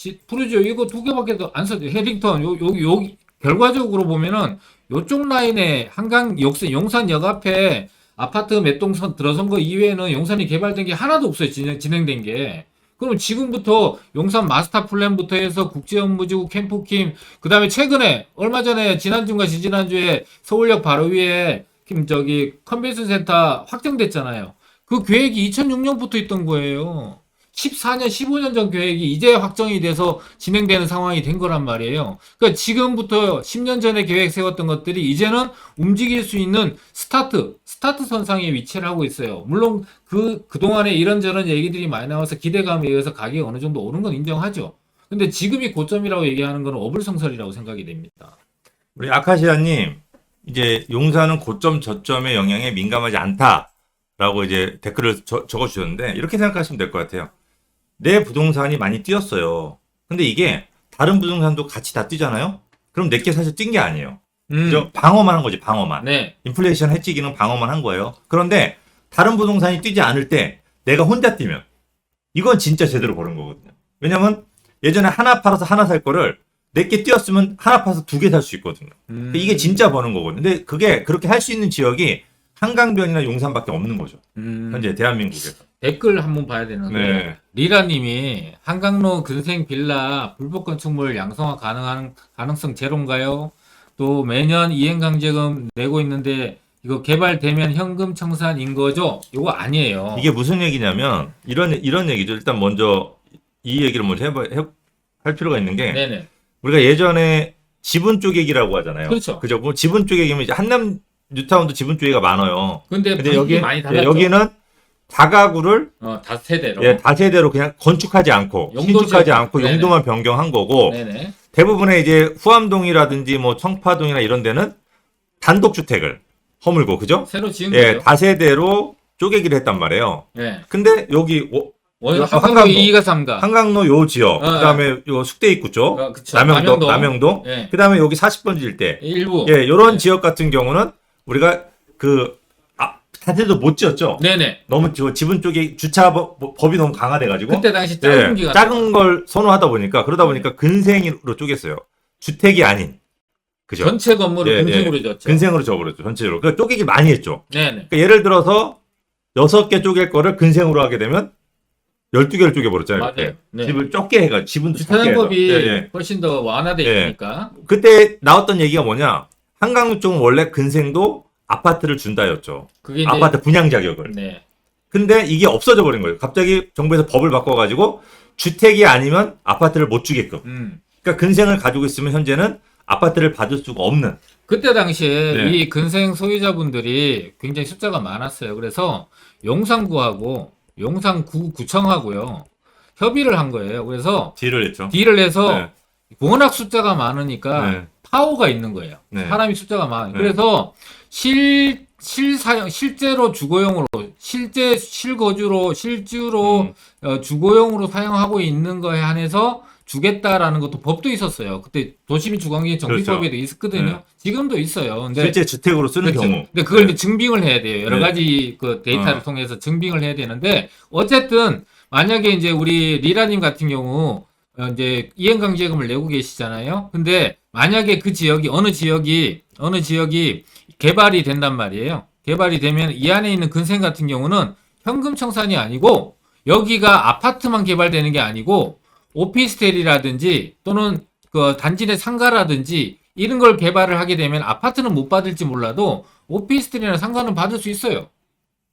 이거 두 개밖에 안 써요. 해링턴 여기 결과적으로 보면은 요쪽 라인에 용산역 앞에 아파트 몇 동 들어선 거 이외에는 용산이 개발된 게 하나도 없어요. 진행된 게. 그럼 지금부터 용산 마스터 플랜부터 해서 국제업무지구 캠프킴, 그 다음에 최근에, 얼마 전에 지난주인가 지지난주에 서울역 바로 위에 컨벤션 센터 확정됐잖아요. 그 계획이 2006년부터 있던 거예요. 14년, 15년 전 계획이 이제 확정이 돼서 진행되는 상황이 된 거란 말이에요. 그러니까 지금부터 10년 전에 계획 세웠던 것들이 이제는 움직일 수 있는 스타트 선상에 위치를 하고 있어요. 물론 그동안에 이런저런 얘기들이 많이 나와서 기대감에 의해서 가격이 어느 정도 오른 건 인정하죠. 근데 지금이 고점이라고 얘기하는 건 어불성설이라고 생각이 됩니다. 우리 아카시아님, 이제 용산은 고점 저점의 영향에 민감하지 않다라고 이제 댓글을 적어주셨는데 이렇게 생각하시면 될 것 같아요. 내 부동산이 많이 뛰었어요. 근데 이게 다른 부동산도 같이 다 뛰잖아요? 그럼 내게 사실 뛴 게 아니에요. 그죠? 방어만 한 거지, 방어만. 네. 인플레이션 해치기는 방어만 한 거예요. 그런데 다른 부동산이 뛰지 않을 때 내가 혼자 뛰면 이건 진짜 제대로 버는 거거든요. 왜냐면 예전에 하나 팔아서 하나 살 거를 4개 띄었으면 하나 팔아서 2개 살 수 있거든요. 이게 진짜 버는 거거든요. 근데 그게 그렇게 할 수 있는 지역이 한강변이나 용산밖에 없는 거죠. 현재 대한민국에서. 댓글 한번 봐야 되는데 네. 리라님이 한강로 근생 빌라 불법 건축물 양성화 가능한 가능성 제로인가요? 또 매년 이행강제금 내고 있는데 이거 개발되면 현금 청산인 거죠? 이거 아니에요. 이게 무슨 얘기냐면 이런 얘기죠. 일단 먼저 이 얘기를 먼저 할 필요가 있는 게 네네. 우리가 예전에 지분 쪼개기라고 하잖아요. 그렇죠. 그죠? 뭐 지분 쪼개기면 이제 한남 뉴타운도 지분 쪼개기가 많아요. 근데 근데 여기 많이 달랐죠. 여기는 다가구를 다세대로. 다세대로 그냥 건축하지 않고 용도 신축하지 지역. 않고 네네. 용도만 변경한 거고 네네. 대부분의 이제 후암동이라든지 뭐 청파동이나 이런 데는 단독 주택을 허물고 그죠? 새로 지은 예, 거죠. 다세대로 쪼개기를 했단 말이에요. 네. 근데 여기 한강로 한강로. 2가 3가. 한강로 요 지역, 어, 그다음에 요 숙대 입구 쪽, 그쵸. 남영동, 예. 그다음에 여기 40번지 일대. 일부. 예, 요런 네. 지역 같은 경우는 우리가 다세대도 못 지었죠. 네네. 너무 지분 쪽에 주차 법이 너무 강화돼가지고 그때 당시 작은 기가 작은 걸 선호하다 보니까 그러다 보니까 근생으로 쪼갰어요. 주택이 아닌 그죠? 전체 건물을 근생으로 줬죠. 근생으로 줘버렸죠 전체적으로. 그러니까 쪼개기 많이 했죠. 네네. 그러니까 예를 들어서 6개 쪼갤 거를 근생으로 하게 되면 12개를 쪼개버렸잖아요. 맞아요. 그때. 네. 집을 적게 해가지고 지분도 적게 해서. 주차장법이 예. 훨씬 더 완화돼 예. 있으니까. 그때 나왔던 얘기가 뭐냐? 한강로 쪽은 원래 근생도 아파트를 준다였죠. 그게 이제 아파트 분양 자격을. 네. 근데 이게 없어져 버린 거예요. 갑자기 정부에서 법을 바꿔가지고 주택이 아니면 아파트를 못 주게끔. 그러니까 근생을 가지고 있으면 현재는 아파트를 받을 수가 없는. 그때 당시에 네. 이 근생 소유자분들이 굉장히 숫자가 많았어요. 그래서 용산구하고 용산구청하고요 협의를 한 거예요. 그래서 딜을 했죠. 딜을 해서 네. 워낙 숫자가 많으니까 네. 파워가 있는 거예요. 네. 사람이 숫자가 많아요. 네. 그래서 실제로 주거용으로, 실주로 주거용으로 사용하고 있는 거에 한해서 주겠다라는 것도 법도 있었어요. 그때 도시민 주거환경 정비법에도 있었거든요. 네. 지금도 있어요. 근데 실제 주택으로 쓰는 그렇죠. 경우. 근데 그걸 네. 이제 증빙을 해야 돼요. 여러 네. 가지 그 데이터를 통해서 증빙을 해야 되는데 어쨌든 만약에 이제 우리 리라님 같은 경우 이제 이행강제금을 내고 계시잖아요. 근데 만약에 그 지역이 어느 지역이 개발이 된단 말이에요. 개발이 되면 이 안에 있는 근생 같은 경우는 현금 청산이 아니고 여기가 아파트만 개발되는 게 아니고 오피스텔이라든지 또는 그 단지 내 상가라든지 이런 걸 개발을 하게 되면 아파트는 못 받을지 몰라도 오피스텔이나 상가는 받을 수 있어요.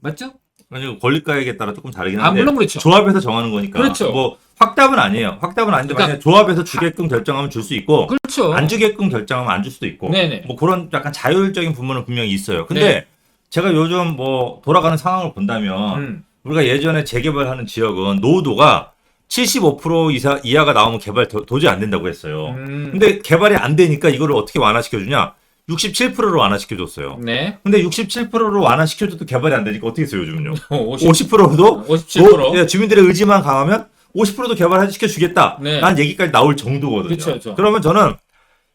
맞죠? 아니 권리가액에 따라 조금 다르긴 아, 한데 물론 그렇죠. 조합에서 정하는 거니까. 그렇죠. 뭐 확답은 아니에요. 확답은 아닌데 그러니까 만약 조합에서 주게끔 결정하면 줄 수 있고 그렇죠. 안 주게끔 결정하면 안 줄 수도 있고. 네네. 뭐 그런 약간 자율적인 부분은 분명히 있어요. 근데 네. 제가 요즘 뭐 돌아가는 상황을 본다면 우리가 예전에 재개발하는 지역은 노후도가 75% 이하가 나오면 개발 도저히 안 된다고 했어요. 근데 개발이 안 되니까 이거를 어떻게 완화시켜주냐? 67%로 완화시켜줬어요. 네. 근데 67%로 완화시켜줘도 개발이 안 되니까 어떻게 해요, 요즘은요? 50, 50%도 57%. 주민들의 의지만 강하면 50%도 개발시켜주겠다. 네. 라는 얘기까지 나올 정도거든요. 그쵸, 그쵸. 그러면 저는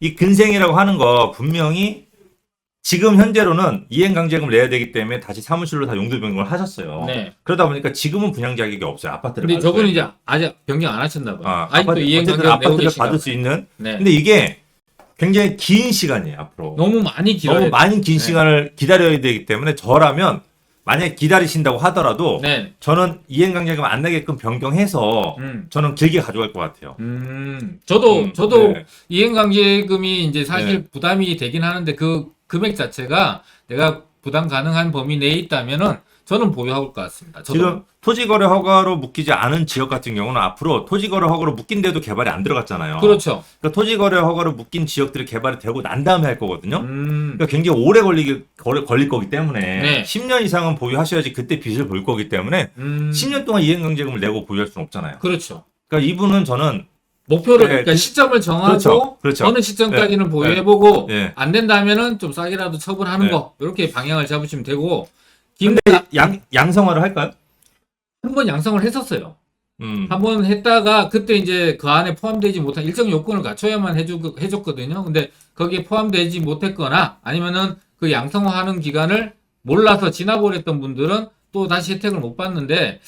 이 근생이라고 하는 거 분명히 지금 현재로는 이행강제금을 내야 되기 때문에 다시 사무실로 다 용도 변경을 하셨어요. 네. 그러다 보니까 지금은 분양 자격이 없어요. 아파트를 근데 받을 저분은 수 이제 있는. 아직 변경 안 하셨나 봐요. 아직도 아파트, 어쨌든 이행강제금 내고 아파트를 계신가 받을 봐요. 수 있는. 네. 근데 이게 굉장히 긴 시간이에요, 앞으로. 너무 많이 길어요. 너무 많은 긴 네. 시간을 기다려야 되기 때문에 저라면 만약에 기다리신다고 하더라도 네. 저는 이행강제금 안 나게끔 변경해서 저는 길게 가져갈 것 같아요. 저도 네. 이행강제금이 이제 사실 네. 부담이 되긴 하는데 그 금액 자체가 내가 부담 가능한 범위 내에 있다면은 저는 보유할 것 같습니다. 저도. 지금 토지거래 허가로 묶이지 않은 지역 같은 경우는 앞으로 토지거래 허가로 묶인데도 개발이 안 들어갔잖아요. 그렇죠. 그러니까 토지거래 허가로 묶인 지역들이 개발이 되고 난 다음에 할 거거든요. 음. 그러니까 굉장히 오래 걸릴 거기 때문에 네. 10년 이상은 보유하셔야지 그때 빚을 볼 거기 때문에 10년 동안 이행강제금을 내고 보유할 수는 없잖아요. 그렇죠. 그러니까 이분은 저는 목표를 네, 그러니까 그- 시점을 정하고 그렇죠. 그렇죠. 어느 시점까지는 네. 보유해보고 네. 안 된다면은 좀 싸게라도 처분하는 네. 거 이렇게 방향을 잡으시면 되고 근데 양성화를 할까요? 한번 양성을 했었어요. 음. 한번 했다가 그때 이제 그 안에 포함되지 못한 일정 요건을 갖춰야만 해줬거든요. 근데 거기에 포함되지 못했거나 아니면은 그 양성화하는 기간을 몰라서 지나버렸던 분들은 또 다시 혜택을 못 받는데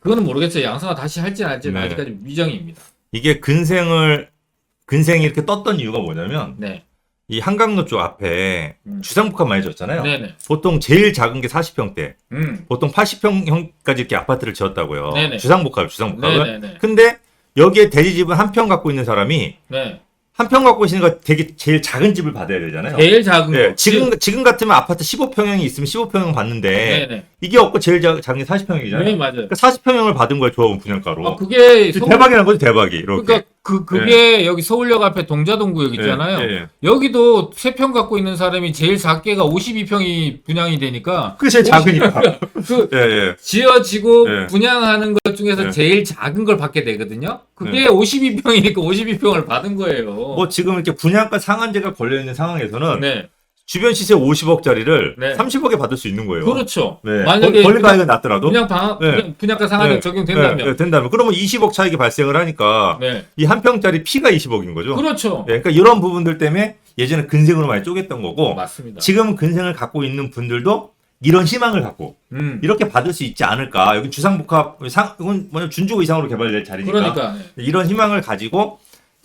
그거는 모르겠어요. 양성화 다시 할지 안 할지는 네. 아직까지 미정입니다. 이게 근생이 이렇게 떴던 이유가 뭐냐면 네. 이 한강로 쪽 앞에 주상복합 많이 졌잖아요. 네네. 보통 제일 작은 게 40평대, 음. 보통 80평형까지 이렇게 아파트를 지었다고요. 네네. 주상복합을. 네네네. 근데 여기에 대지집은 한 평 갖고 있는 사람이 네. 한 평 갖고 있으니까 되게 제일 작은 집을 받아야 되잖아요. 제일 작은 네, 거. 지금 같으면 아파트 15평형이 있으면 15평형 받는데 네네. 이게 없고 제일 작은 게 40평형이잖아요. 네, 맞아요. 그러니까 40평형을 받은 거예요, 조합원 분양가로. 그게 대박이 난 거죠, 대박이. 이렇게. 그러니까 그게 여기 서울역 앞에 동자동구역 있잖아요. 예, 예. 여기도 3평 갖고 있는 사람이 제일 작게가 52평이 분양이 되니까 그게 제일 작으니까. 그 예, 예. 지어지고 예. 분양하는 것 중에서 예. 제일 작은 걸 받게 되거든요. 그게 예. 52평이니까 52평을 받은 거예요. 뭐 지금 이렇게 분양가 상한제가 걸려 있는 상황에서는 네. 주변 시세 50억짜리를 네. 30억에 받을 수 있는 거예요. 그렇죠. 네. 만약에 권리 가액은 낮더라도. 분양가 상한제 네. 적용된다면. 네, 된다면. 그러면 20억 차익이 발생을 하니까 네. 이 한 평짜리 피가 20억인 거죠. 그렇죠. 네, 그러니까 이런 부분들 때문에 예전에 근생으로 많이 쪼갰던 거고 맞습니다. 지금 근생을 갖고 있는 분들도 이런 희망을 갖고 이렇게 받을 수 있지 않을까. 여기 주상복합 이건 뭐냐 준주거 이상으로 개발될 자리니까 그러니까. 이런 희망을 가지고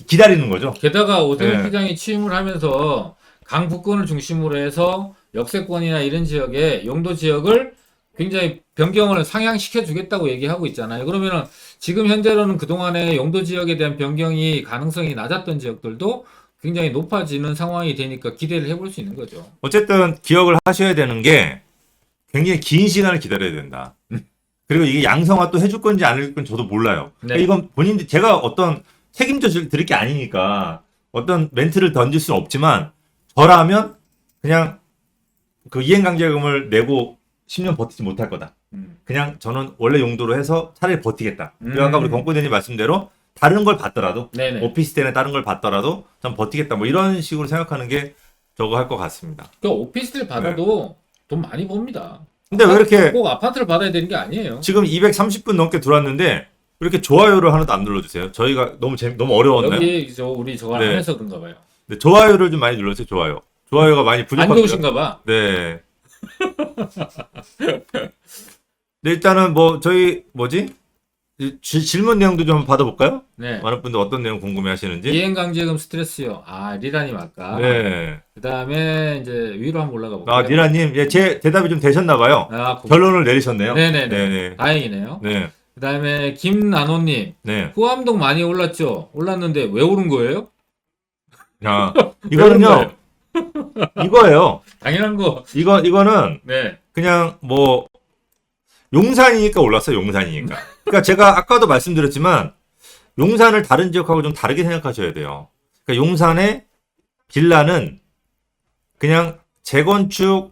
기다리는 거죠. 게다가 오세훈 네. 시장이 취임을 하면서 강북권을 중심으로 해서 역세권이나 이런 지역에 용도 지역을 굉장히 변경을 상향시켜 주겠다고 얘기하고 있잖아요. 그러면은 지금 현재로는 그동안에 용도 지역에 대한 변경이 가능성이 낮았던 지역들도 굉장히 높아지는 상황이 되니까 기대를 해볼 수 있는 거죠. 어쨌든 기억을 하셔야 되는 게 굉장히 긴 시간을 기다려야 된다. 그리고 이게 양성화 또 해줄 건지 안 해줄 건지 저도 몰라요. 네. 그러니까 이건 본인들 제가 어떤 책임져 드릴 게 아니니까 어떤 멘트를 던질 수는 없지만 저라면 그냥 그 이행강제금을 내고 10년 버티지 못할 거다. 그냥 저는 원래 용도로 해서 차라리 버티겠다. 그리고 아까 우리 권고대님 말씀대로 다른 걸 받더라도 네네. 오피스텔에 다른 걸 받더라도 전 버티겠다. 뭐 이런 식으로 생각하는 게 저거 할 것 같습니다. 그러니까 오피스텔 받아도 돈 많이 법니다. 근데 왜 이렇게 꼭 아파트를 받아야 되는 게 아니에요. 지금 230분 넘게 들어왔는데 왜 이렇게 좋아요를 하나도 안 눌러주세요? 저희가 너무 어려웠나요? 여기 우리 저거 네. 안 해서 그런가 봐요. 네, 좋아요를 좀 많이 눌러주세요. 좋아요. 좋아요가 많이 안 부족합니다. 좋으신가 봐. 네. 네, 일단은 뭐 저희 질문 내용도 좀 받아볼까요? 네. 많은 분들 어떤 내용 궁금해하시는지. 이행강제금 스트레스요. 리라님 아까. 네. 그 다음에 이제 위로 한번 올라가 볼게요. 니라님, 예, 제 대답이 좀 되셨나봐요. 결론을 내리셨네요. 네네네. 네네. 다행이네요. 네. 그 다음에 김나노님. 네. 후암동 많이 올랐죠? 올랐는데 왜 오른 거예요? 자, 이거는요. 이거예요. 당연한 거. 이거는 네. 그냥 뭐 용산이니까 올랐어요. 용산이니까. 그러니까 제가 아까도 말씀드렸지만 용산을 다른 지역하고 좀 다르게 생각하셔야 돼요. 그러니까 용산의 빌라는 그냥 재건축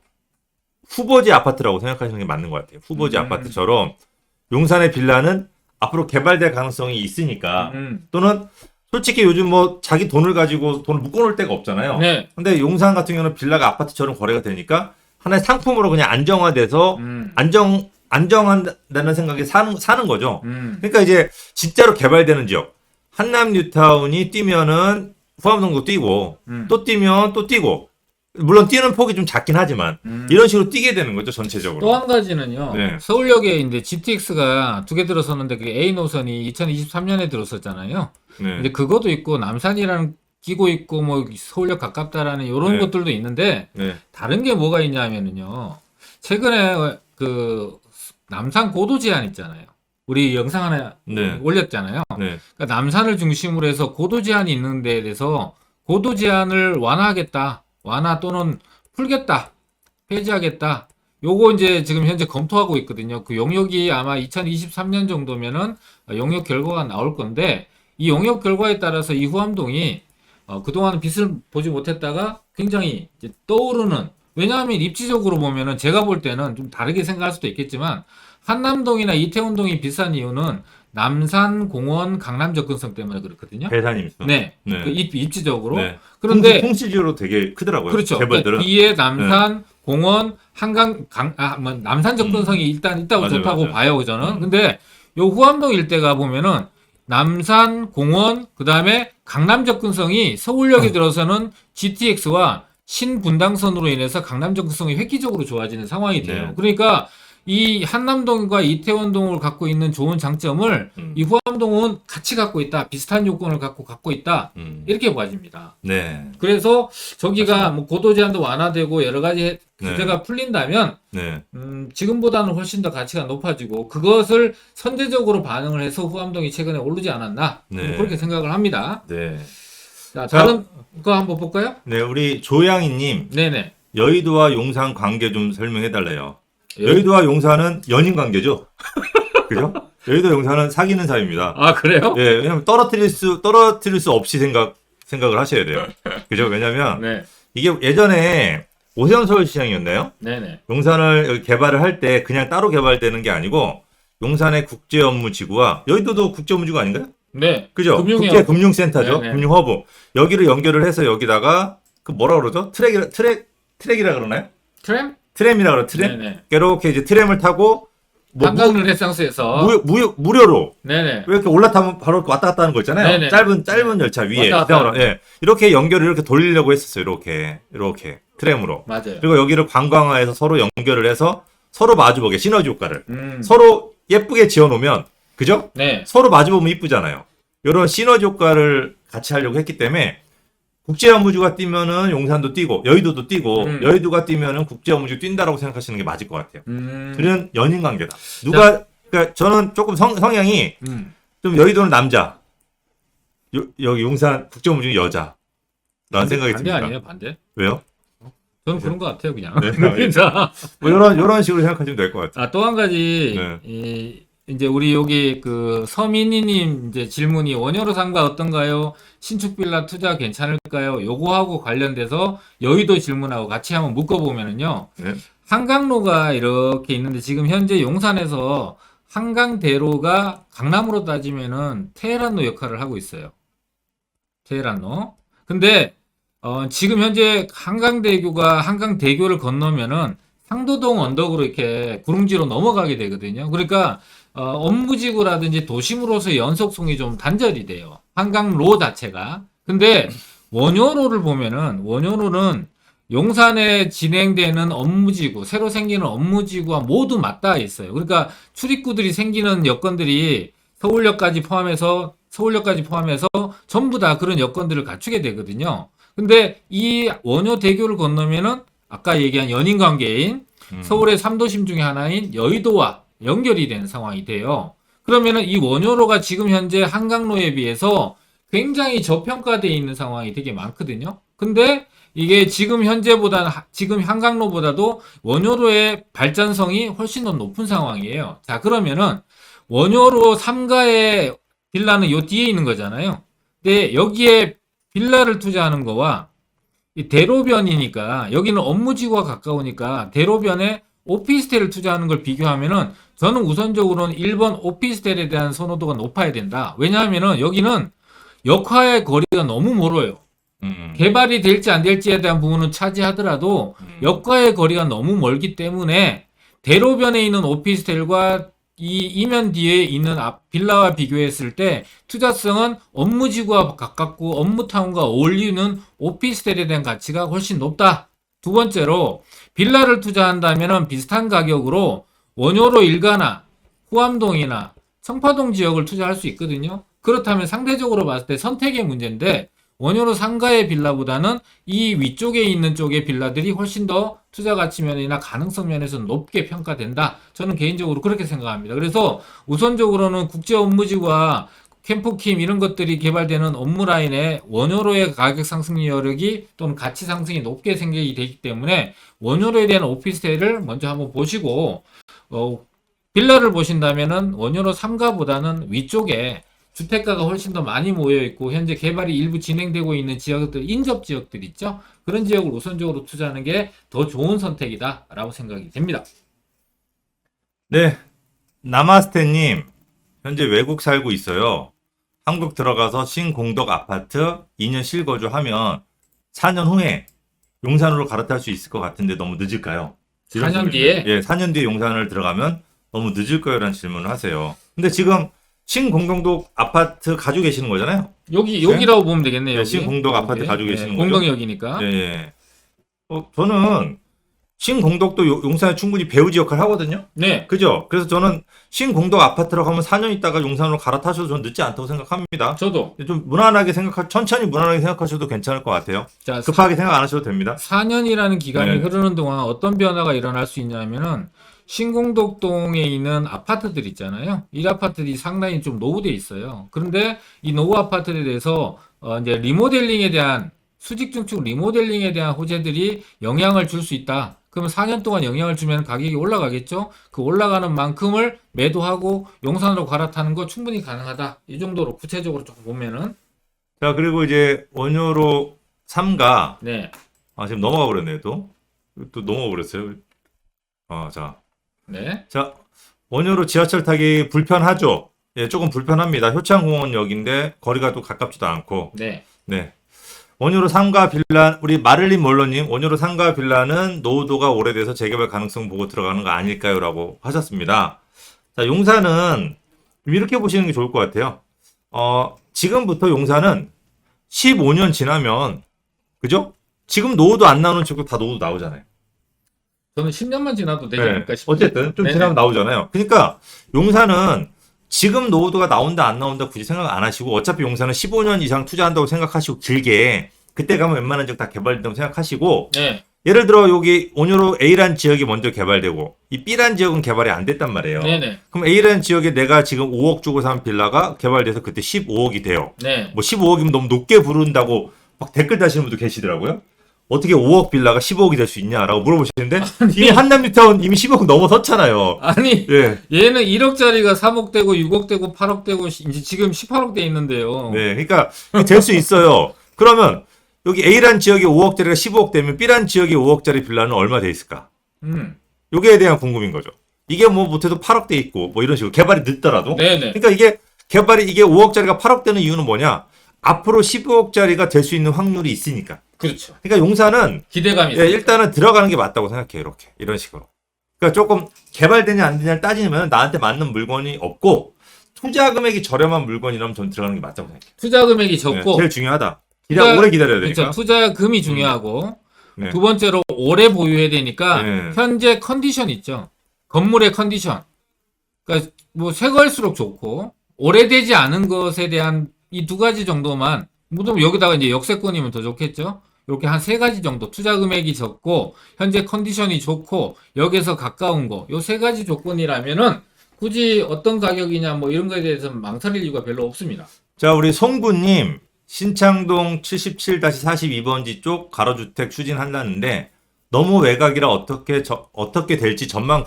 후보지 아파트라고 생각하시는 게 맞는 것 같아요. 후보지 아파트처럼 용산의 빌라는 앞으로 개발될 가능성이 있으니까 또는 솔직히 요즘 뭐 자기 돈을 가지고 돈을 묶어놓을 데가 없잖아요. 네. 근데 용산 같은 경우는 빌라가 아파트처럼 거래가 되니까 하나의 상품으로 그냥 안정화돼서 안정한다는 생각에 사는 거죠. 그러니까 이제 진짜로 개발되는 지역 한남 뉴타운이 뛰면은 후암동도 뛰고 또 뛰면 또 뛰고 물론 뛰는 폭이 좀 작긴 하지만 이런 식으로 뛰게 되는 거죠 전체적으로. 또 한 가지는요. 네. 서울역에 이제 GTX가 2개 들어섰는데 그 A 노선이 2023년에 들어섰잖아요. 네. 이제 그것도 있고 남산이랑 끼고 있고 뭐 서울역 가깝다라는 이런 네. 것들도 있는데 네. 다른 게 뭐가 있냐면은요. 최근에 그 남산 고도 제한 있잖아요. 우리 영상 하나 네. 올렸잖아요. 네. 그러니까 남산을 중심으로 해서 고도 제한이 있는 데에 대해서 고도 제한을 완화하겠다. 완화 또는 풀겠다. 폐지하겠다. 요거 이제 지금 현재 검토하고 있거든요. 그 용역이 아마 2023년 정도면은 용역 결과가 나올 건데 이 용역 결과에 따라서 이 후암동이 그동안 빛을 보지 못했다가 굉장히 이제 떠오르는, 왜냐하면 입지적으로 보면은 제가 볼 때는 좀 다르게 생각할 수도 있겠지만 한남동이나 이태원동이 비싼 이유는 남산, 공원, 강남 접근성 때문에 그렇거든요. 배산임 있어. 네. 네. 그 입지적으로. 네. 그런데 통시지로 되게 크더라고요. 그렇죠. 재벌들은. 그러니까 뒤에 남산, 공원, 한강, 뭐 남산 접근성이 일단 있다고 맞아요, 좋다고 맞아요. 봐요. 저는. 근데 요 후암동 일대가 보면은 남산, 공원, 그 다음에 강남 접근성이 서울역에 들어서는 GTX와 신분당선으로 인해서 강남 접근성이 획기적으로 좋아지는 상황이 돼요. 네. 그러니까 이 한남동과 이태원동을 갖고 있는 좋은 장점을 이 후암동은 같이 갖고 있다. 비슷한 요건을 갖고 있다. 이렇게 봐집니다. 네. 그래서 저기가 뭐 고도 제한도 완화되고 여러 가지 규제가 풀린다면 네. 지금보다는 훨씬 더 가치가 높아지고 그것을 선제적으로 반응을 해서 후암동이 최근에 오르지 않았나 네. 뭐 그렇게 생각을 합니다. 네. 자, 다른 거 한번 볼까요? 네, 우리 조양이님 네네. 여의도와 용산 관계 좀 설명해 달래요. 여의도와 용산은 연인 관계죠. 그죠? 여의도 용산은 사귀는 사이입니다. 아, 그래요? 예, 왜냐면 떨어뜨릴 수 없이 생각을 하셔야 돼요. 그죠? 왜냐면 네. 이게 예전에 오세훈 서울시장이었나요? 네네. 용산을 개발을 할 때 그냥 따로 개발되는 게 아니고 용산의 국제업무지구와 여의도도 국제업무지구 아닌가요? 네. 그죠? 금융이요. 국제금융센터죠. 네네. 금융허브. 여기를 연결을 해서 여기다가 그 뭐라 그러죠? 트랙이라 그러나요? 트램이라 그러 트램? 네네. 이렇게 이제 트램을 타고 뭐 한강을 해상수에서. 무료로 네네. 왜 이렇게 올라타면 바로 왔다 갔다 하는 거 있잖아요. 네네. 짧은 열차 위에 왔다 갔다. 예. 이렇게 연결을 이렇게 돌리려고 했었어요. 이렇게 트램으로. 맞아요. 그리고 여기를 관광화해서 서로 연결을 해서 서로 마주보게 시너지 효과를 서로 예쁘게 지어놓으면 그죠? 네. 서로 마주보면 이쁘잖아요. 이런 시너지 효과를 같이 하려고 했기 때문에 국제업무주가 뛰면은 용산도 뛰고 여의도도 뛰고 여의도가 뛰면은 국제업무주 뛴다라고 생각하시는 게 맞을 것 같아요. 그런 연인 관계다. 그러니까 저는 조금 성향이 좀 여의도는 남자, 여기 용산 국제업무주 여자. 라는 생각이 반대 듭니다. 아니에요? 반대? 왜요? 저는 그런 것 같아요, 그냥. 네. 자, 뭐 이런 식으로 생각하시면 될 것 같아요. 또 한 가지, 네. 이제 우리 여기 그 서민희님 이제 질문이 원효로 상가 어떤가요? 신축 빌라 투자 괜찮을까요? 요거하고 관련돼서 여의도 질문하고 같이 한번 묶어보면은요. 네. 한강로가 이렇게 있는데 지금 현재 용산에서 한강대로가 강남으로 따지면은 테헤란로 역할을 하고 있어요. 테헤란로. 근데 지금 현재 한강대교를 건너면은 상도동 언덕으로 이렇게 구릉지로 넘어가게 되거든요. 그러니까 업무지구라든지 도심으로서의 연속성이 좀 단절이 돼요. 한강로 자체가. 근데 원효로를 보면은 원효로는 용산에 진행되는 업무지구, 새로 생기는 업무지구와 모두 맞닿아 있어요. 그러니까 출입구들이 생기는 여건들이 서울역까지 포함해서 전부 다 그런 여건들을 갖추게 되거든요. 근데 이 원효대교를 건너면은 아까 얘기한 연인 관계인 서울의 3도심 중에 하나인 여의도와 연결이 되는 상황이 돼요. 그러면은 이 원효로가 지금 현재 한강로에 비해서 굉장히 저평가되어 있는 상황이 되게 많거든요. 근데 이게 지금 한강로보다도 원효로의 발전성이 훨씬 더 높은 상황이에요. 자, 그러면은 원효로 3가의 빌라는 요 뒤에 있는 거잖아요. 근데 여기에 빌라를 투자하는 거와 이 대로변이니까 여기는 업무지구와 가까우니까 대로변에 오피스텔을 투자하는 걸 비교하면은 저는 우선적으로는 1번 오피스텔에 대한 선호도가 높아야 된다. 왜냐하면은 여기는 역화의 거리가 너무 멀어요. 개발이 될지 안 될지에 대한 부분은 차지하더라도 역과의 거리가 너무 멀기 때문에 대로변에 있는 오피스텔과 이 이면 뒤에 있는 빌라와 비교했을 때 투자성은 업무지구와 가깝고 업무타운과 어울리는 오피스텔에 대한 가치가 훨씬 높다. 두 번째로 빌라를 투자한다면 비슷한 가격으로 원효로 일가나 후암동이나 청파동 지역을 투자할 수 있거든요. 그렇다면 상대적으로 봤을 때 선택의 문제인데 원효로 상가의 빌라보다는 이 위쪽에 있는 쪽의 빌라들이 훨씬 더 투자 가치 면이나 가능성 면에서 높게 평가된다. 저는 개인적으로 그렇게 생각합니다. 그래서 우선적으로는 국제 업무지구와 캠프킴 이런 것들이 개발되는 업무 라인에 원효로의 가격 상승 여력이 또는 가치 상승이 높게 생기게 되기 때문에 원효로에 대한 오피스텔을 먼저 한번 보시고 빌라를 보신다면은 원효로 3가보다는 위쪽에 주택가가 훨씬 더 많이 모여 있고 현재 개발이 일부 진행되고 있는 지역들, 인접 지역들 있죠. 그런 지역을 우선적으로 투자하는 게 더 좋은 선택이다라고 생각이 됩니다. 네, 나마스테님 현재 외국 살고 있어요. 한국 들어가서 신공덕 아파트 2년 실거주하면 4년 후에 용산으로 갈아탈 수 있을 것 같은데 너무 늦을까요? 4년 뒤에? 예, 4년 뒤에 용산을 들어가면 너무 늦을 거요? 라는 질문을 하세요. 근데 지금 신공덕 아파트 가지고 계시는 거잖아요. 여기라고 보면 되겠네요. 네, 신공덕 아파트 가지고 계시는 거죠. 공동역이니까. 예. 저는 신공덕도 용산에 충분히 배우지 역할을 하거든요. 네. 그죠? 그래서 저는 신공덕 아파트라고 하면 4년 있다가 용산으로 갈아타셔도 저는 늦지 않다고 생각합니다. 저도. 좀 천천히 무난하게 생각하셔도 괜찮을 것 같아요. 자, 급하게 생각 안 하셔도 됩니다. 4년이라는 기간이 네. 흐르는 동안 어떤 변화가 일어날 수 있냐면은 신공덕동에 있는 아파트들 있잖아요. 이 아파트들이 상당히 좀 노후돼 있어요. 그런데 이 노후 아파트에 대해서 이제 리모델링에 대한 수직 중축 리모델링에 대한 호재들이 영향을 줄 수 있다. 그러면 4년 동안 영향을 주면 가격이 올라가겠죠? 그 올라가는 만큼을 매도하고 용산으로 갈아타는 거 충분히 가능하다. 이 정도로 구체적으로 조금 보면은. 자, 그리고 이제 원효로 3가, 네. 지금 넘어가 버렸네요, 또. 또 넘어가 버렸어요. 네. 자, 원효로 지하철 타기 불편하죠? 예, 조금 불편합니다. 효창공원역인데 거리가 또 가깝지도 않고. 네. 네. 원효로 상가 빌라, 우리 마를린 몰러님, 원효로 상가 빌라는 노후도가 오래돼서 재개발 가능성 보고 들어가는 거 아닐까요? 라고 하셨습니다. 자, 용산은 이렇게 보시는 게 좋을 것 같아요. 지금부터 용산은 15년 지나면, 그죠? 지금 노후도 안 나오는 쪽도 다 노후도 나오잖아요. 저는 10년만 지나도 되지 네. 않을까 싶어요. 어쨌든 좀 네네. 지나면 나오잖아요. 그러니까 용산은 지금 노후도가 나온다 안 나온다 굳이 생각 안 하시고 어차피 용산은 15년 이상 투자한다고 생각하시고 길게 그때 가면 웬만한 지역 다 개발된다고 생각하시고 네. 예를 들어 여기 온유로 A란 지역이 먼저 개발되고 이 B란 지역은 개발이 안 됐단 말이에요. 네네. 그럼 A라는 지역에 내가 지금 5억 주고 산 빌라가 개발돼서 그때 15억이 돼요. 네. 뭐 15억이면 너무 높게 부른다고 막 댓글 다시는 분도 계시더라고요. 어떻게 5억 빌라가 15억이 될 수 있냐라고 물어보시는데 이미 한남뉴타운 이미 15억 넘어섰잖아요. 아니, 예. 얘는 1억짜리가 3억 되고 6억 되고 8억 되고 이제 지금 18억 돼 있는데요. 네. 그러니까 될 수 있어요. 그러면 여기 A란 지역에 5억짜리가 15억 되면 B란 지역에 5억짜리 빌라는 얼마 돼 있을까? 여기에 대한 궁금인 거죠. 이게 뭐 못해도 8억 돼 있고 뭐 이런 식으로 개발이 늦더라도. 네네. 그러니까 이게 5억짜리가 8억 되는 이유는 뭐냐? 앞으로 15억짜리가 될 수 있는 확률이 있으니까. 그렇죠. 그러니까 용산은 기대감이 예, 있어요. 일단은 들어가는 게 맞다고 생각해요. 이렇게 이런 식으로. 그러니까 조금 개발되냐 안 되냐를 따지면 나한테 맞는 물건이 없고 투자 금액이 저렴한 물건이라면 전 들어가는 게 맞다고 생각해요. 투자 금액이 네, 적고 제일 중요하다. 투자- 오래 기다려야 되니까. 그렇죠. 투자금이 중요하고 네. 두 번째로 오래 보유해야 되니까 네. 현재 컨디션 있죠. 건물의 컨디션. 그러니까 뭐 새 거일수록 좋고 오래되지 않은 것에 대한 이 두 가지 정도만 무슨 여기다가 이제 역세권이면 더 좋겠죠. 이렇게 한 세 가지 정도 투자 금액이 적고 현재 컨디션이 좋고 역에서 가까운 거 요 세 가지 조건이라면은 굳이 어떤 가격이냐 뭐 이런 거에 대해서는 망설일 이유가 별로 없습니다. 자, 우리 송구님 신창동 77-42번지 쪽 가로주택 추진한다는데 너무 외곽이라 어떻게 될지 전망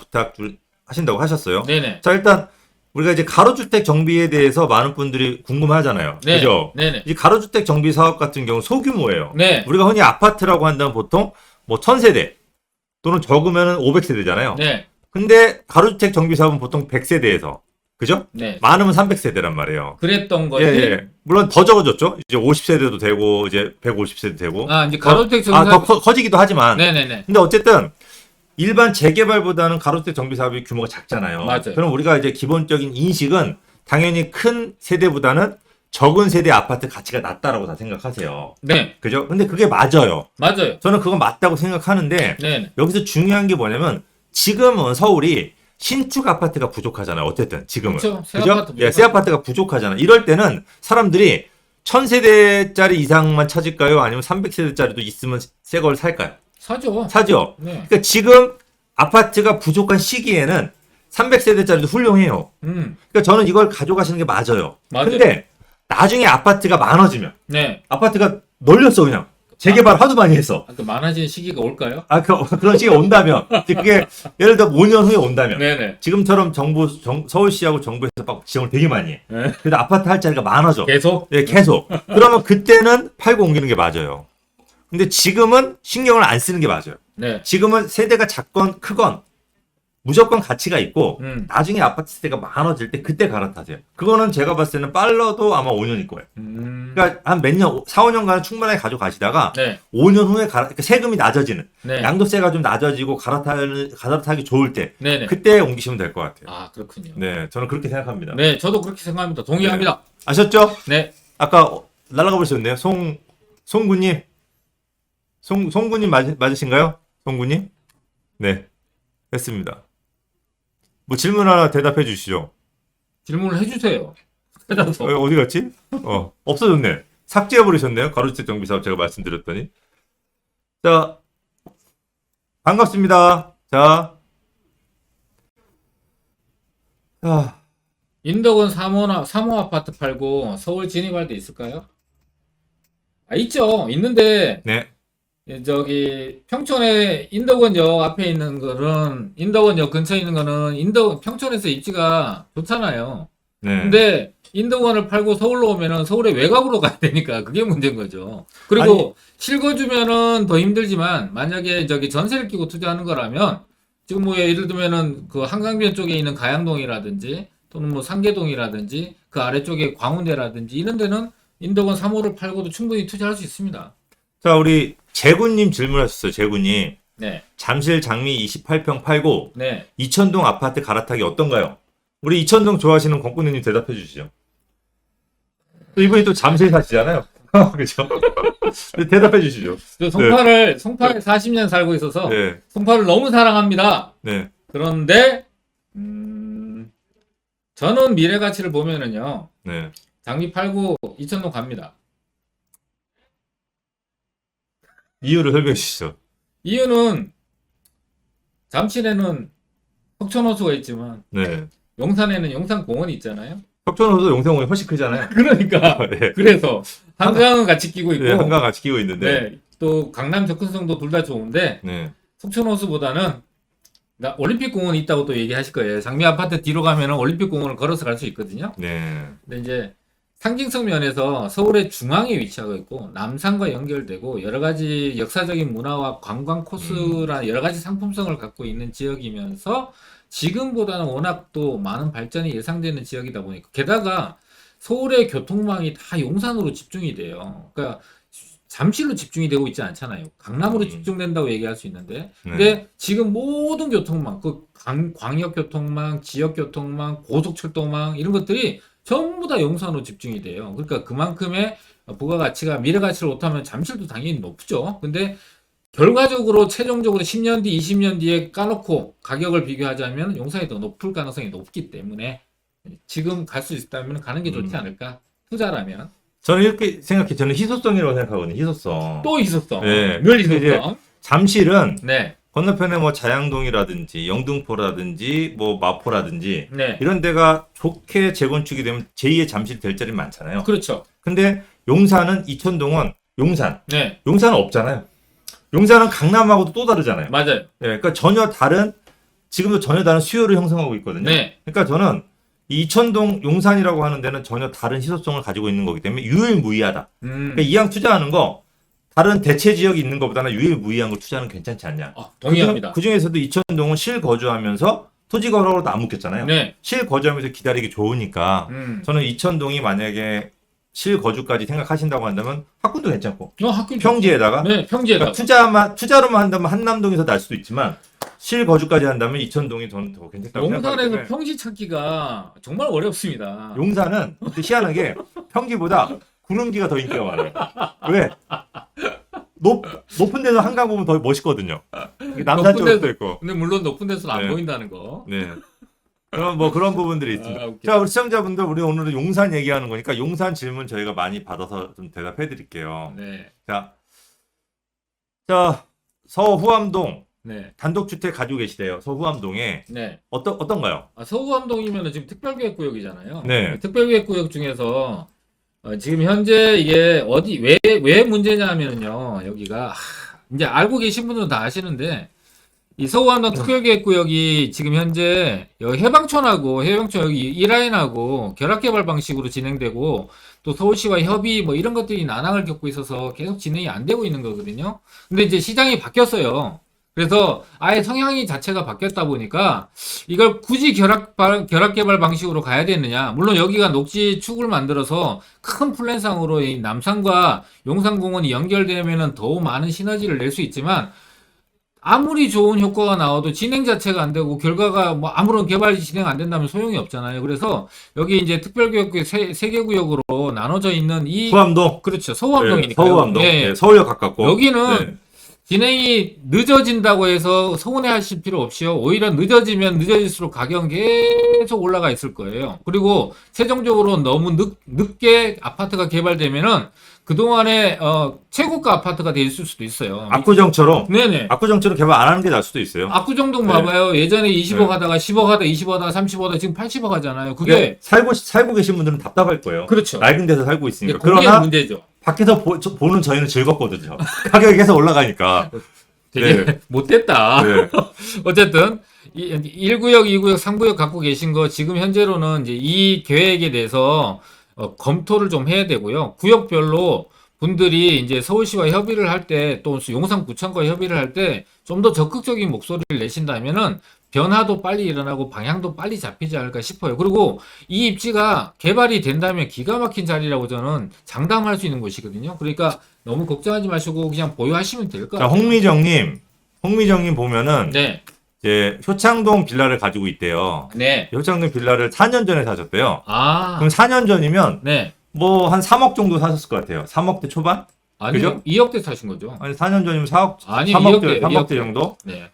하신다고 하셨어요. 네네. 자, 일단 우리가 이제 가로주택 정비에 대해서 많은 분들이 궁금하잖아요. 네. 그죠? 네네. 이 가로주택 정비 사업 같은 경우 소규모예요. 네. 우리가 흔히 아파트라고 한다면 보통 뭐 1000세대 또는 적으면은 500세대잖아요. 네. 근데 가로주택 정비 사업은 보통 100세대에서 그죠? 네. 많으면 300세대란 말이에요. 그랬던 거지. 예, 예. 물론 더 적어졌죠. 이제 50세대도 되고 이제 150세대 되고. 아, 이제 가로주택 정비 더 커지기도 하지만. 네네네. 근데 어쨌든 일반 재개발보다는 가로주택 정비 사업이 규모가 작잖아요. 맞아요. 그럼 우리가 이제 기본적인 인식은 당연히 큰 세대보다는 적은 세대 아파트 가치가 낮다라고 다 생각하세요. 네. 그죠? 근데 그게 맞아요. 맞아요. 저는 그건 맞다고 생각하는데 네. 여기서 중요한 게 뭐냐면 지금은 서울이 신축 아파트가 부족하잖아요. 어쨌든 지금은. 그렇죠. 새 그죠? 아파트 예, 새 아파트가 부족하잖아. 이럴 때는 사람들이 1000세대짜리 이상만 찾을까요? 아니면 300세대짜리도 있으면 새 걸 살까요? 사죠. 사죠. 네. 그러니까 지금 아파트가 부족한 시기에는 300세대짜리도 훌륭해요. 그러니까 저는 이걸 가져가시는 게 맞아요. 맞아요. 근데 나중에 아파트가 많아지면 네. 아파트가 널렸어 그냥. 재개발 하도 많이 했어. 그 많아지는 시기가 올까요? 그런 시기가 온다면 이제 그게 예를 들어 5년 후에 온다면 네네. 지금처럼 서울시하고 정부에서 막 지원을 되게 많이 해. 네. 그래도 아파트 할 자리가 많아져. 계속? 예, 계속. 그러면 그때는 팔고 옮기는 게 맞아요. 근데 지금은 신경을 안 쓰는 게 맞아요. 네. 지금은 세대가 작건 크건 무조건 가치가 있고 나중에 아파트 세대가 많아질 때 그때 갈아타세요. 그거는 제가 봤을 때는 빨라도 아마 5년일 거예요. 그러니까 한 몇 년, 4, 5년간 충분하게 가져가시다가 네. 5년 후에 그러니까 세금이 낮아지는 네. 양도세가 좀 낮아지고 갈아타기 좋을 때 네네. 그때 옮기시면 될 것 같아요. 아, 그렇군요. 네, 저는 그렇게 생각합니다. 네, 저도 그렇게 생각합니다. 동의합니다. 아셨죠? 네. 아까 날아가 버리셨네요. 송구님. 송구님 맞으신가요? 송구님? 네, 했습니다. 뭐 질문 하나 대답해 주시죠. 질문을 해주세요. 찾아서. 어디 갔지? 없어졌네. 삭제해버리셨네요. 가로주택 정비사업 제가 말씀드렸더니. 자, 반갑습니다. 자, 인덕원 3호 아파트 팔고 서울 진입할 데 있을까요? 아, 있죠. 있는데, 네, 저기, 평촌에 인덕원역 앞에 있는 거는, 인덕원역 근처에 있는 거는, 평촌에서 입지가 좋잖아요. 네. 근데, 인덕원을 팔고 서울로 오면은 서울의 외곽으로 가야 되니까 그게 문제인 거죠. 그리고 실거주면은 더 힘들지만, 만약에 저기 전세를 끼고 투자하는 거라면, 지금 뭐 예를 들면은 그 한강변 쪽에 있는 가양동이라든지, 또는 뭐 상계동이라든지, 그 아래쪽에 광운대라든지, 이런 데는 인덕원 3호를 팔고도 충분히 투자할 수 있습니다. 자, 우리 재구님 질문하셨어요. 재구님. 네. 잠실 장미 28평 팔고 네. 이천동 아파트 갈아타기 어떤가요? 우리 이천동 좋아하시는 권꾸님 대답해 주시죠. 또 이분이 또 잠실 사시잖아요. 그죠? 대답해 주시죠. 저 송파에 40년 살고 있어서 네. 송파를 너무 사랑합니다. 네. 그런데 저는 미래 가치를 보면은요. 네. 장미 팔고 이천동 갑니다. 이유를 설명해 주시죠. 이유는 잠실에는 석촌호수가 있지만 네. 용산에는 용산공원이 있잖아요. 석촌호수 용성공이 훨씬 크잖아요. 그러니까 네. 그래서 한강은 같이 끼고 있고 네, 한강 같이 끼고 있는데. 네, 또 강남 접근성도 둘 다 좋은데 네. 석촌호수보다는 올림픽 공원이 있다고 또 얘기하실 거예요. 장미 아파트 뒤로 가면은 올림픽 공원을 걸어서 갈 수 있거든요. 네. 근데 이제 상징성 면에서 서울의 중앙에 위치하고 있고 남산과 연결되고 여러 가지 역사적인 문화와 관광 코스라 여러 가지 상품성을 갖고 있는 지역이면서 지금보다는 워낙 또 많은 발전이 예상되는 지역이다 보니까 게다가 서울의 교통망이 다 용산으로 집중이 돼요. 그러니까 잠실로 집중이 되고 있지 않잖아요. 강남으로 집중된다고 얘기할 수 있는데 근데 지금 모든 교통망, 그 광역교통망, 지역교통망, 고속철도망 이런 것들이 전부 다 용산으로 집중이 돼요. 그러니까 그만큼의 부가가치가 미래가치를 못하면 잠실도 당연히 높죠. 근데 결과적으로 최종적으로 10년 뒤, 20년 뒤에 까놓고 가격을 비교하자면 용산이 더 높을 가능성이 높기 때문에 지금 갈 수 있다면 가는 게 좋지 않을까? 투자라면. 저는 이렇게 생각해. 저는 희소성이라고 생각하거든요. 희소성. 또 있었어. 네. 늘 이제 있었어. 잠실은 네. 건너편에 뭐 자양동이라든지 영등포라든지 뭐 마포라든지 네. 이런 데가 좋게 재건축이 되면 제2의 잠실이 될 자리 많잖아요. 그렇죠. 근데 용산은 이천동은 용산. 네. 용산은 없잖아요. 용산은 강남하고도 또 다르잖아요. 맞아요. 네, 그러니까 지금도 전혀 다른 수요를 형성하고 있거든요. 네. 그러니까 저는 이 이천동 용산이라고 하는 데는 전혀 다른 희소성을 가지고 있는 거기 때문에 유일무이하다. 그러니까 이왕 투자하는 거 다른 대체 지역이 있는 것보다는 유일무이한 걸 투자하는 괜찮지 않냐. 동의합니다. 그 중에서도 이천동은 실거주하면서 토지거래로도 안 묶였잖아요. 네. 실거주하면서 기다리기 좋으니까 저는 저는 이천동이 만약에 실거주까지 생각하신다고 한다면 학군도 괜찮고 학교 평지에다가 네, 평지에다가. 그러니까 투자로만 한다면 한남동에서 날 수도 있지만 실거주까지 한다면 이천동이 저는 더 괜찮다고 생각하기 용산에서 때문에 평지 찾기가 정말 어렵습니다. 용산은 근데 희한하게 평지보다 구릉지가 더 인기가 많아요. 왜? 높은 데서 한강 보면 더 멋있거든요. 남산 쪽도 있고. 근데 물론 높은 데서는 안 네. 보인다는 거. 네. 그런 부분들이 있습니다. 웃겨. 자, 우리 시청자분들, 우리 오늘은 용산 얘기하는 거니까 용산 질문 저희가 많이 받아서 좀 대답해 드릴게요. 네. 자, 서후암동 네. 단독주택 가지고 계시대요. 서후암동에 네. 어떤가요? 서구암동이면 지금 특별계획구역이잖아요. 네. 특별계획구역 중에서 지금 현재 이게 왜 문제냐 하면요. 여기가 이제 알고 계신 분들은 다 아시는데 이 서구암동 특별계획구역이 지금 현재 여기 해방촌 여기 이라인하고 결합개발 방식으로 진행되고 또 서울시와 협의 뭐 이런 것들이 난항을 겪고 있어서 계속 진행이 안 되고 있는 거거든요. 근데 이제 시장이 바뀌었어요. 그래서 아예 성향이 자체가 바뀌었다 보니까 이걸 굳이 결합개발 방식으로 가야 되느냐. 물론 여기가 녹지 축을 만들어서 큰 플랜상으로 이 남산과 용산공원이 연결되면은 더 많은 시너지를 낼 수 있지만 아무리 좋은 효과가 나와도 진행 자체가 안 되고 결과가 뭐 아무런 개발이 진행 안 된다면 소용이 없잖아요. 그래서 여기 이제 특별구역구역 세 개 구역으로 나눠져 있는 이 후암동. 그렇죠. 서우암동이니까. 서후암동. 예. 네, 서울역 가깝고. 여기는 네. 진행이 늦어진다고 해서 서운해하실 필요 없이요. 오히려 늦어지면 늦어질수록 가격은 계속 올라가 있을 거예요. 그리고 최종적으로 너무 늦게 아파트가 개발되면은 그동안에 최고가 아파트가 돼 있을 수도 있어요. 압구정처럼 네네. 압구정처럼 개발 안 하는 게 나을 수도 있어요. 압구정동 네. 봐봐요. 예전에 20억 네. 하다가 10억 하다 20억 하다가 30억 하다가 지금 80억 하잖아요. 그게 그게 살고 계신 분들은 답답할 거예요. 그렇죠. 낡은 데서 살고 있으니까. 그게 그러나 문제죠. 밖에서 보는 저희는 즐겁거든요. 가격이 계속 올라가니까. 되게 네. 못됐다. 네. 어쨌든 1구역, 2구역, 3구역 갖고 계신 거 지금 현재로는 이제 이 계획에 대해서 검토를 좀 해야 되고요. 구역별로 분들이 이제 서울시와 협의를 할 때 또 용산구청과 협의를 할 때 좀 더 적극적인 목소리를 내신다면은 변화도 빨리 일어나고 방향도 빨리 잡히지 않을까 싶어요. 그리고 이 입지가 개발이 된다면 기가 막힌 자리라고 저는 장담할 수 있는 곳이거든요. 그러니까 너무 걱정하지 마시고 그냥 보유하시면 될 것 자, 같아요. 홍미정님 보면은 네. 이제 효창동 빌라를 가지고 있대요. 네. 효창동 빌라를 4년 전에 사셨대요. 아. 그럼 4년 전이면 네. 뭐 한 3억 정도 사셨을 것 같아요. 3억대 초반? 아니, 그죠? 2억대 사신 거죠? 아니 4년 전이면 4억, 아니, 3억대, 2억대, 3억대 2억대. 정도? 네.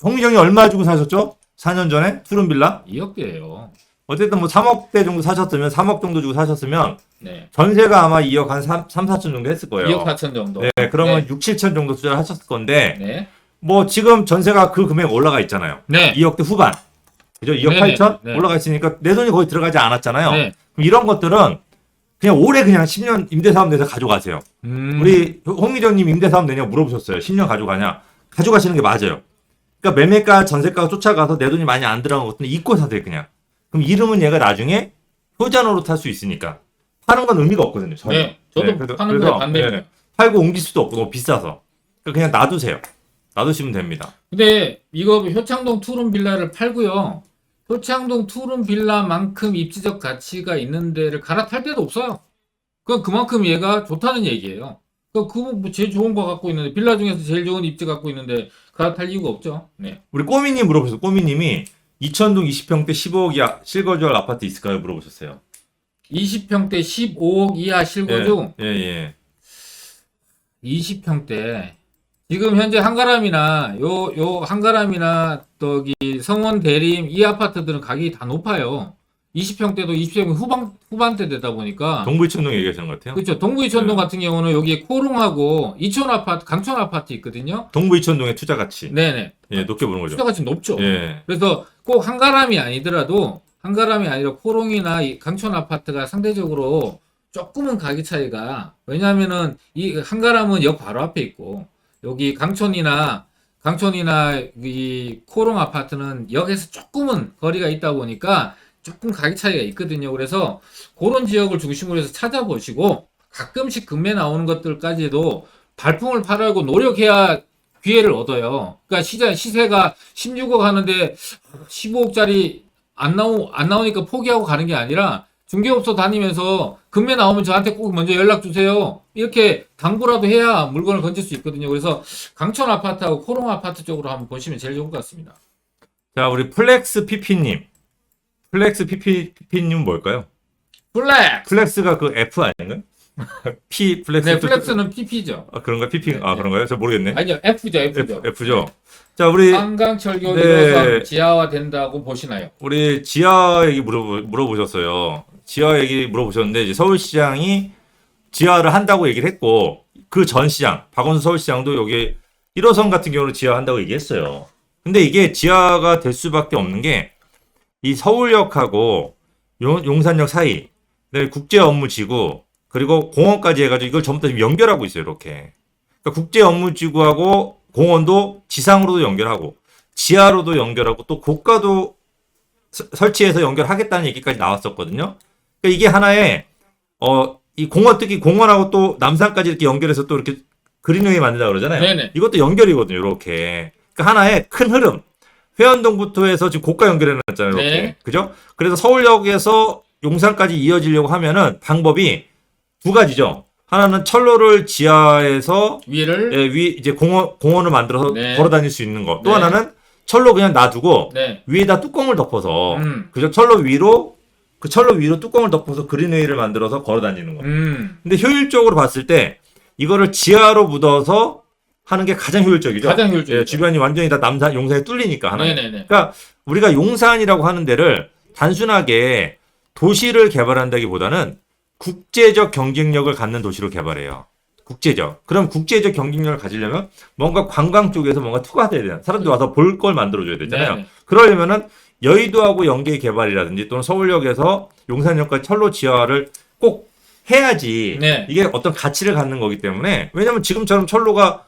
홍미정이 얼마 주고 사셨죠? 4년 전에 투룸 빌라? 2억대예요. 어쨌든 뭐 3억대 정도 사셨으면 3억 정도 주고 사셨으면 네. 전세가 아마 2억 한 3, 4천 정도 했을 거예요. 2억 4천 정도. 네, 그러면 네. 6, 7천 정도 투자를 하셨을 건데 네. 뭐 지금 전세가 그 금액 올라가 있잖아요. 네. 2억대 후반. 그죠? 2억 네네, 8천 네. 올라가 있으니까 내 돈이 거의 들어가지 않았잖아요. 네. 그럼 이런 것들은 그냥 올해 그냥 10년 임대사업 내서 가져가세요. 우리 홍미정님 임대사업 내냐고 물어보셨어요. 10년 가져가냐? 가져가시는 게 맞아요. 그러니까 매매가 전세가가 쫓아가서 내 돈이 많이 안 들어간 것들은 잊고 사세요 그냥. 그럼 이름은 얘가 나중에 효자노로 탈 수 있으니까 파는 건 의미가 없거든요. 전혀. 네. 저도 파는 거에 반대예요. 네, 팔고 옮길 수도 없고 너무 비싸서 그냥 놔두세요. 놔두시면 됩니다. 근데 이거 효창동 투룸 빌라를 팔고요. 효창동 투룸 빌라만큼 입지적 가치가 있는 데를 갈아탈 데도 없어요. 그만큼 얘가 좋다는 얘기예요. 그거 뭐 제일 좋은 거 갖고 있는데 빌라 중에서 제일 좋은 입지 갖고 있는데 갈아탈 이유가 없죠. 네. 우리 꼬미님 물어보셨어요. 꼬미님이 이천동 20평대 15억 실거주할 아파트 있을까요? 물어보셨어요. 20평대 15억 이하 실거주. 예. 20평대. 지금 현재 한가람이나 요 한가람이나 저기 성원 대림 이 아파트들은 가격이 다 높아요. 20평대도 20평 후반대 되다 보니까 동부이천동 얘기하시는 것 같아요. 그렇죠. 동부이천동 네. 같은 경우는 여기 코롱하고 이촌 아파트, 강촌 아파트 있거든요. 동부이천동의 투자 가치. 네네. 예, 높게 보는 거죠. 투자가치 높죠. 예. 그래서 꼭 한가람이 아니더라도 한가람이 아니라 코롱이나 이 강촌 아파트가 상대적으로 조금은 가격 차이가 왜냐하면은 이 한가람은 역 바로 앞에 있고 여기 강촌이나 이 코롱 아파트는 역에서 조금은 거리가 있다 보니까 조금 가격 차이가 있거든요. 그래서 그런 지역을 중심으로 해서 찾아보시고 가끔씩 급매 나오는 것들까지도 발품을 팔아고 노력해야 기회를 얻어요. 그러니까 시세가 16억 하는데 15억짜리 안 나오니까 포기하고 가는 게 아니라 중개업소 다니면서 급매 나오면 저한테 꼭 먼저 연락 주세요. 이렇게 당부라도 해야 물건을 건질 수 있거든요. 그래서 강촌 아파트하고 코롱 아파트 쪽으로 한번 보시면 제일 좋을 것 같습니다. 자, 우리 플렉스 PP님. 플렉스 PP님은 뭘까요? 플렉스가 그 F 아닌가요? P 플렉스. 네, 플렉스는 PP죠. 아, 그런가? PP. 네, 아, 그런가요? 저 모르겠네. 아니요, F죠. F죠. 자, 우리 한강철교 네. 1호선 지하화 된다고 보시나요? 우리 지하 얘기 물어보셨어요. 지하 얘기 물어보셨는데 이제 서울시장이 지하를 한다고 얘기를 했고 그 전 시장 박원순 서울시장도 여기 1호선 같은 경우는 지하한다고 얘기했어요. 근데 이게 지하가 될 수밖에 없는 게 이 서울역하고 용산역 사이, 그다음에 국제업무지구 그리고 공원까지 해가지고 이걸 전부 다 지금 연결하고 있어요. 이렇게. 그러니까 국제업무지구하고 공원도 지상으로도 연결하고 지하로도 연결하고 또 고가도 설치해서 연결하겠다는 얘기까지 나왔었거든요. 그러니까 이게 하나의 이 공원 특히 공원하고 또 남산까지 이렇게 연결해서 또 이렇게 그린웨이 만든다 그러잖아요. 네네. 이것도 연결이거든요. 이렇게. 그러니까 하나의 큰 흐름. 회원동부터 해서 지금 고가 연결해 놨잖아요. 이렇게. 네. 그죠? 그래서 서울역에서 용산까지 이어지려고 하면은 방법이 두 가지죠. 하나는 철로를 지하에서 위를 이제 공원을 만들어서 네. 걸어 다닐 수 있는 거. 또 네. 하나는 철로 그냥 놔두고 네. 위에다 뚜껑을 덮어서 그죠? 그 철로 위로 뚜껑을 덮어서 그린웨이를 만들어서 걸어 다니는 거. 근데 효율적으로 봤을 때 이거를 지하로 묻어서 하는 게 가장 효율적이죠. 가장 효율적이죠. 예, 주변이 완전히 다 용산에 뚫리니까 하는. 네네네. 그러니까 우리가 용산이라고 하는 데를 단순하게 도시를 개발한다기보다는 국제적 경쟁력을 갖는 도시로 개발해요. 국제적. 그럼 국제적 경쟁력을 가지려면 뭔가 관광 쪽에서 뭔가 투자가 돼야 돼요. 사람들이 와서 볼 걸 만들어줘야 되잖아요. 네네. 그러려면은 여의도하고 연계 개발이라든지 또는 서울역에서 용산역까지 철로 지하를 꼭 해야지 네. 이게 어떤 가치를 갖는 거기 때문에 왜냐면 지금처럼 철로가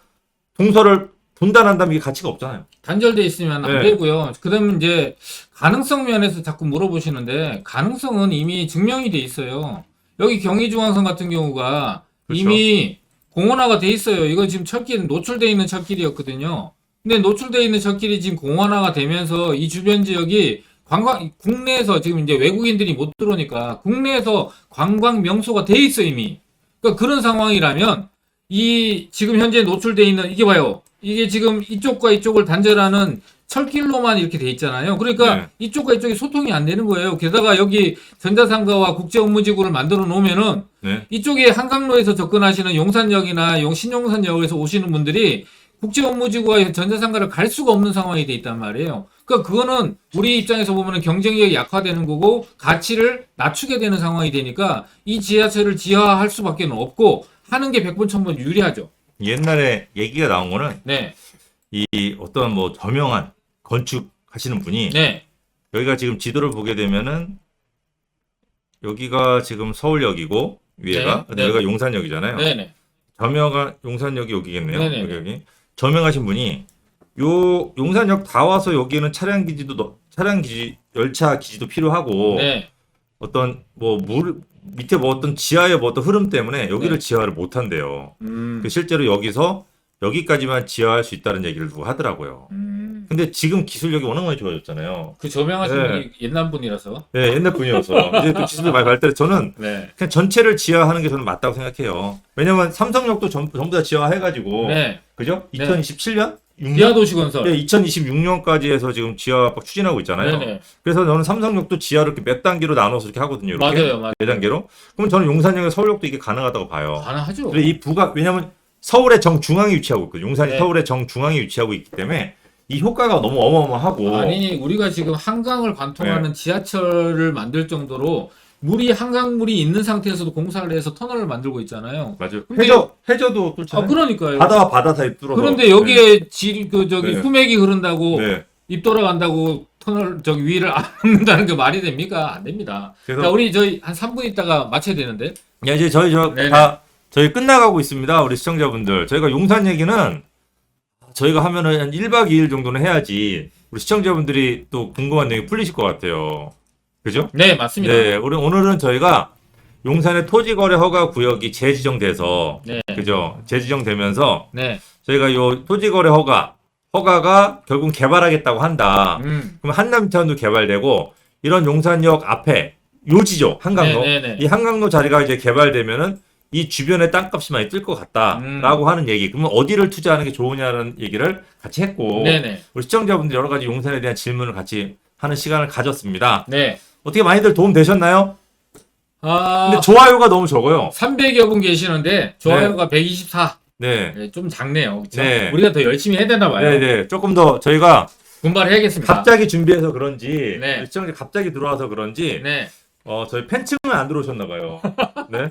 동서를 분단한다면 이게 가치가 없잖아요. 단절돼 있으면 안 네. 되고요. 그다음에 이제 가능성 면에서 자꾸 물어보시는데 가능성은 이미 증명이 돼 있어요. 여기 경의중앙선 같은 경우가 그렇죠. 이미 공원화가 돼 있어요. 이건 지금 철길 노출돼 있는 철길이었거든요. 근데 노출돼 있는 철길이 지금 공원화가 되면서 이 주변 지역이 국내에서 지금 이제 외국인들이 못 들어오니까 국내에서 관광 명소가 돼 있어 이미. 그러니까 그런 상황이라면 이 지금 현재 노출돼 있는 이게 봐요. 이게 지금 이쪽과 이쪽을 단절하는 철길로만 이렇게 돼 있잖아요. 그러니까 네. 이쪽과 이쪽이 소통이 안 되는 거예요. 게다가 여기 전자상가와 국제업무지구를 만들어 놓으면은 네. 이쪽에 한강로에서 접근하시는 용산역이나 신용산역에서 오시는 분들이 국제업무지구와 전자상가를 갈 수가 없는 상황이 돼 있단 말이에요. 그러니까 그거는 우리 입장에서 보면은 경쟁력이 약화되는 거고 가치를 낮추게 되는 상황이 되니까 이 지하철을 지하화할 수밖에 없고 하는 게 100번 1000번 유리하죠. 옛날에 얘기가 나온 거는 네. 이 어떤 뭐 저명한 건축하시는 분이 네. 여기가 지금 지도를 보게 되면은 여기가 지금 서울역이고 위에가 네. 근데 네. 여기가 용산역이잖아요. 네네. 저명한 용산역이 여기겠네요. 네네. 여기. 저명하신 분이 요 용산역 다 와서 여기에는 차량 기지도 열차 기지도 필요하고 네. 어떤 뭐 물 밑에 뭐 어떤 지하의 뭐 어떤 흐름 때문에 여기를 네. 지하를 못 한대요. 실제로 여기서 여기까지만 지하할 수 있다는 얘기를 누가 하더라고요. 근데 지금 기술력이 워낙 많이 좋아졌잖아요. 그 저명하신 네. 분이 옛날 분이라서. 네, 옛날 분이어서 이제 또 기술도 많이 발달해. 저는 네. 그냥 전체를 지하하는 게 저는 맞다고 생각해요. 왜냐면 삼성역도 전부 다 지하해가지고 네. 그죠? 네. 2027년? 6년? 지하도시건설. 네, 2026년까지 해서 지금 지하 압박 추진하고 있잖아요. 네네. 그래서 저는 삼성역도 지하를 이렇게 몇 단계로 나눠서 이렇게 하거든요. 이렇게. 맞아요, 맞아요. 네 단계로. 그럼 저는 용산역에 서울역도 이게 가능하다고 봐요. 가능하죠. 근데 이 왜냐면 서울의 정중앙에 위치하고 있거든요. 용산이 네. 서울의 정중앙에 위치하고 있기 때문에 이 효과가 너무 어마어마하고. 아니 우리가 지금 한강을 관통하는 네. 지하철을 만들 정도로 한강물이 있는 상태에서도 공사를 해서 터널을 만들고 있잖아요. 맞아요. 근데- 해저도 뚫잖아요. 그러니까요. 바다와 바다 사이 뚫어서. 그런데 여기에 네. 후맥이 흐른다고 네. 입 돌아간다고 터널 위를 안 넘는다는 게 말이 됩니까? 안 됩니다. 그래서 자, 우리 저희 한 3분 있다가 마쳐야 되는데. 야, 이제 네네. 저희 끝나가고 있습니다. 우리 시청자분들. 저희가 용산 얘기는 저희가 하면은 한 1박 2일 정도는 해야지 우리 시청자분들이 또 궁금한 내용이 풀리실 것 같아요. 그죠? 네, 맞습니다. 네, 오늘은 저희가 용산의 토지거래 허가 구역이 재지정돼서 네. 그죠? 재지정되면서 네. 저희가 요 토지거래 허가가 결국 개발하겠다고 한다. 그럼 한남타운도 개발되고 이런 용산역 앞에 요지죠. 한강로. 네네네. 이 한강로 자리가 이제 개발되면은 이 주변의 땅값이 많이 뜰 것 같다라고 하는 얘기. 그러면 어디를 투자하는 게 좋으냐는 얘기를 같이 했고 네네. 우리 시청자분들 여러 가지 용산에 대한 질문을 같이 하는 시간을 가졌습니다. 네. 어떻게 많이들 도움 되셨나요? 아, 근데 좋아요가 너무 적어요. 300여 분 계시는데 좋아요가 124. 네. 네, 좀 작네요. 그렇죠? 네. 우리가 더 열심히 해야 되나 봐요. 네네. 조금 더 저희가 분발해야겠습니다. 갑자기 준비해서 그런지 네. 시청자 갑자기 들어와서 그런지 네. 저희 팬층은 안 들어오셨나 봐요. 네.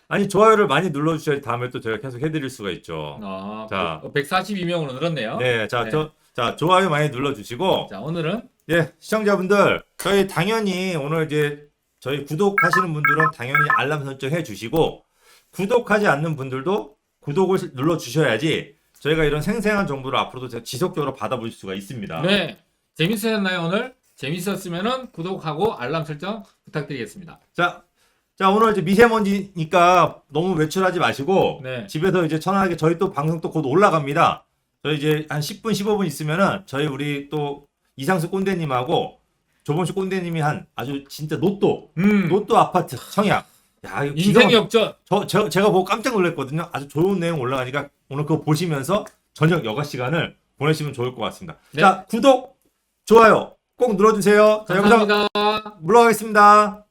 아니 좋아요를 많이 눌러주셔야 다음에 또 제가 계속 해드릴 수가 있죠. 아, 자. 142명으로 늘었네요. 네. 자, 네. 자 좋아요 많이 눌러주시고 자, 오늘은 예 시청자분들 저희 당연히 오늘 이제 저희 구독하시는 분들은 당연히 알람 설정해 주시고 구독하지 않는 분들도 구독을 눌러 주셔야지 저희가 이런 생생한 정보를 앞으로도 지속적으로 받아볼 수가 있습니다. 네. 재밌으셨나요, 오늘? 재밌었으면은 구독하고 알람 설정 부탁드리겠습니다. 자 오늘 이제 미세먼지니까 너무 외출하지 마시고 네. 집에서 이제 편안하게 저희 또 방송 또 곧 올라갑니다. 저희 이제 한 10분 15분 있으면은 저희 우리 또 이상수 꼰대님하고 조범식 꼰대님이 한 아주 진짜 로또 아파트 청약. 야, 이거 인생 역전. 제가 보고 깜짝 놀랐거든요. 아주 좋은 내용 올라가니까 오늘 그거 보시면서 저녁 여가 시간을 보내시면 좋을 것 같습니다. 네. 자 구독 좋아요 꼭 눌러주세요. 자 여기서 감사합니다. 물러가겠습니다.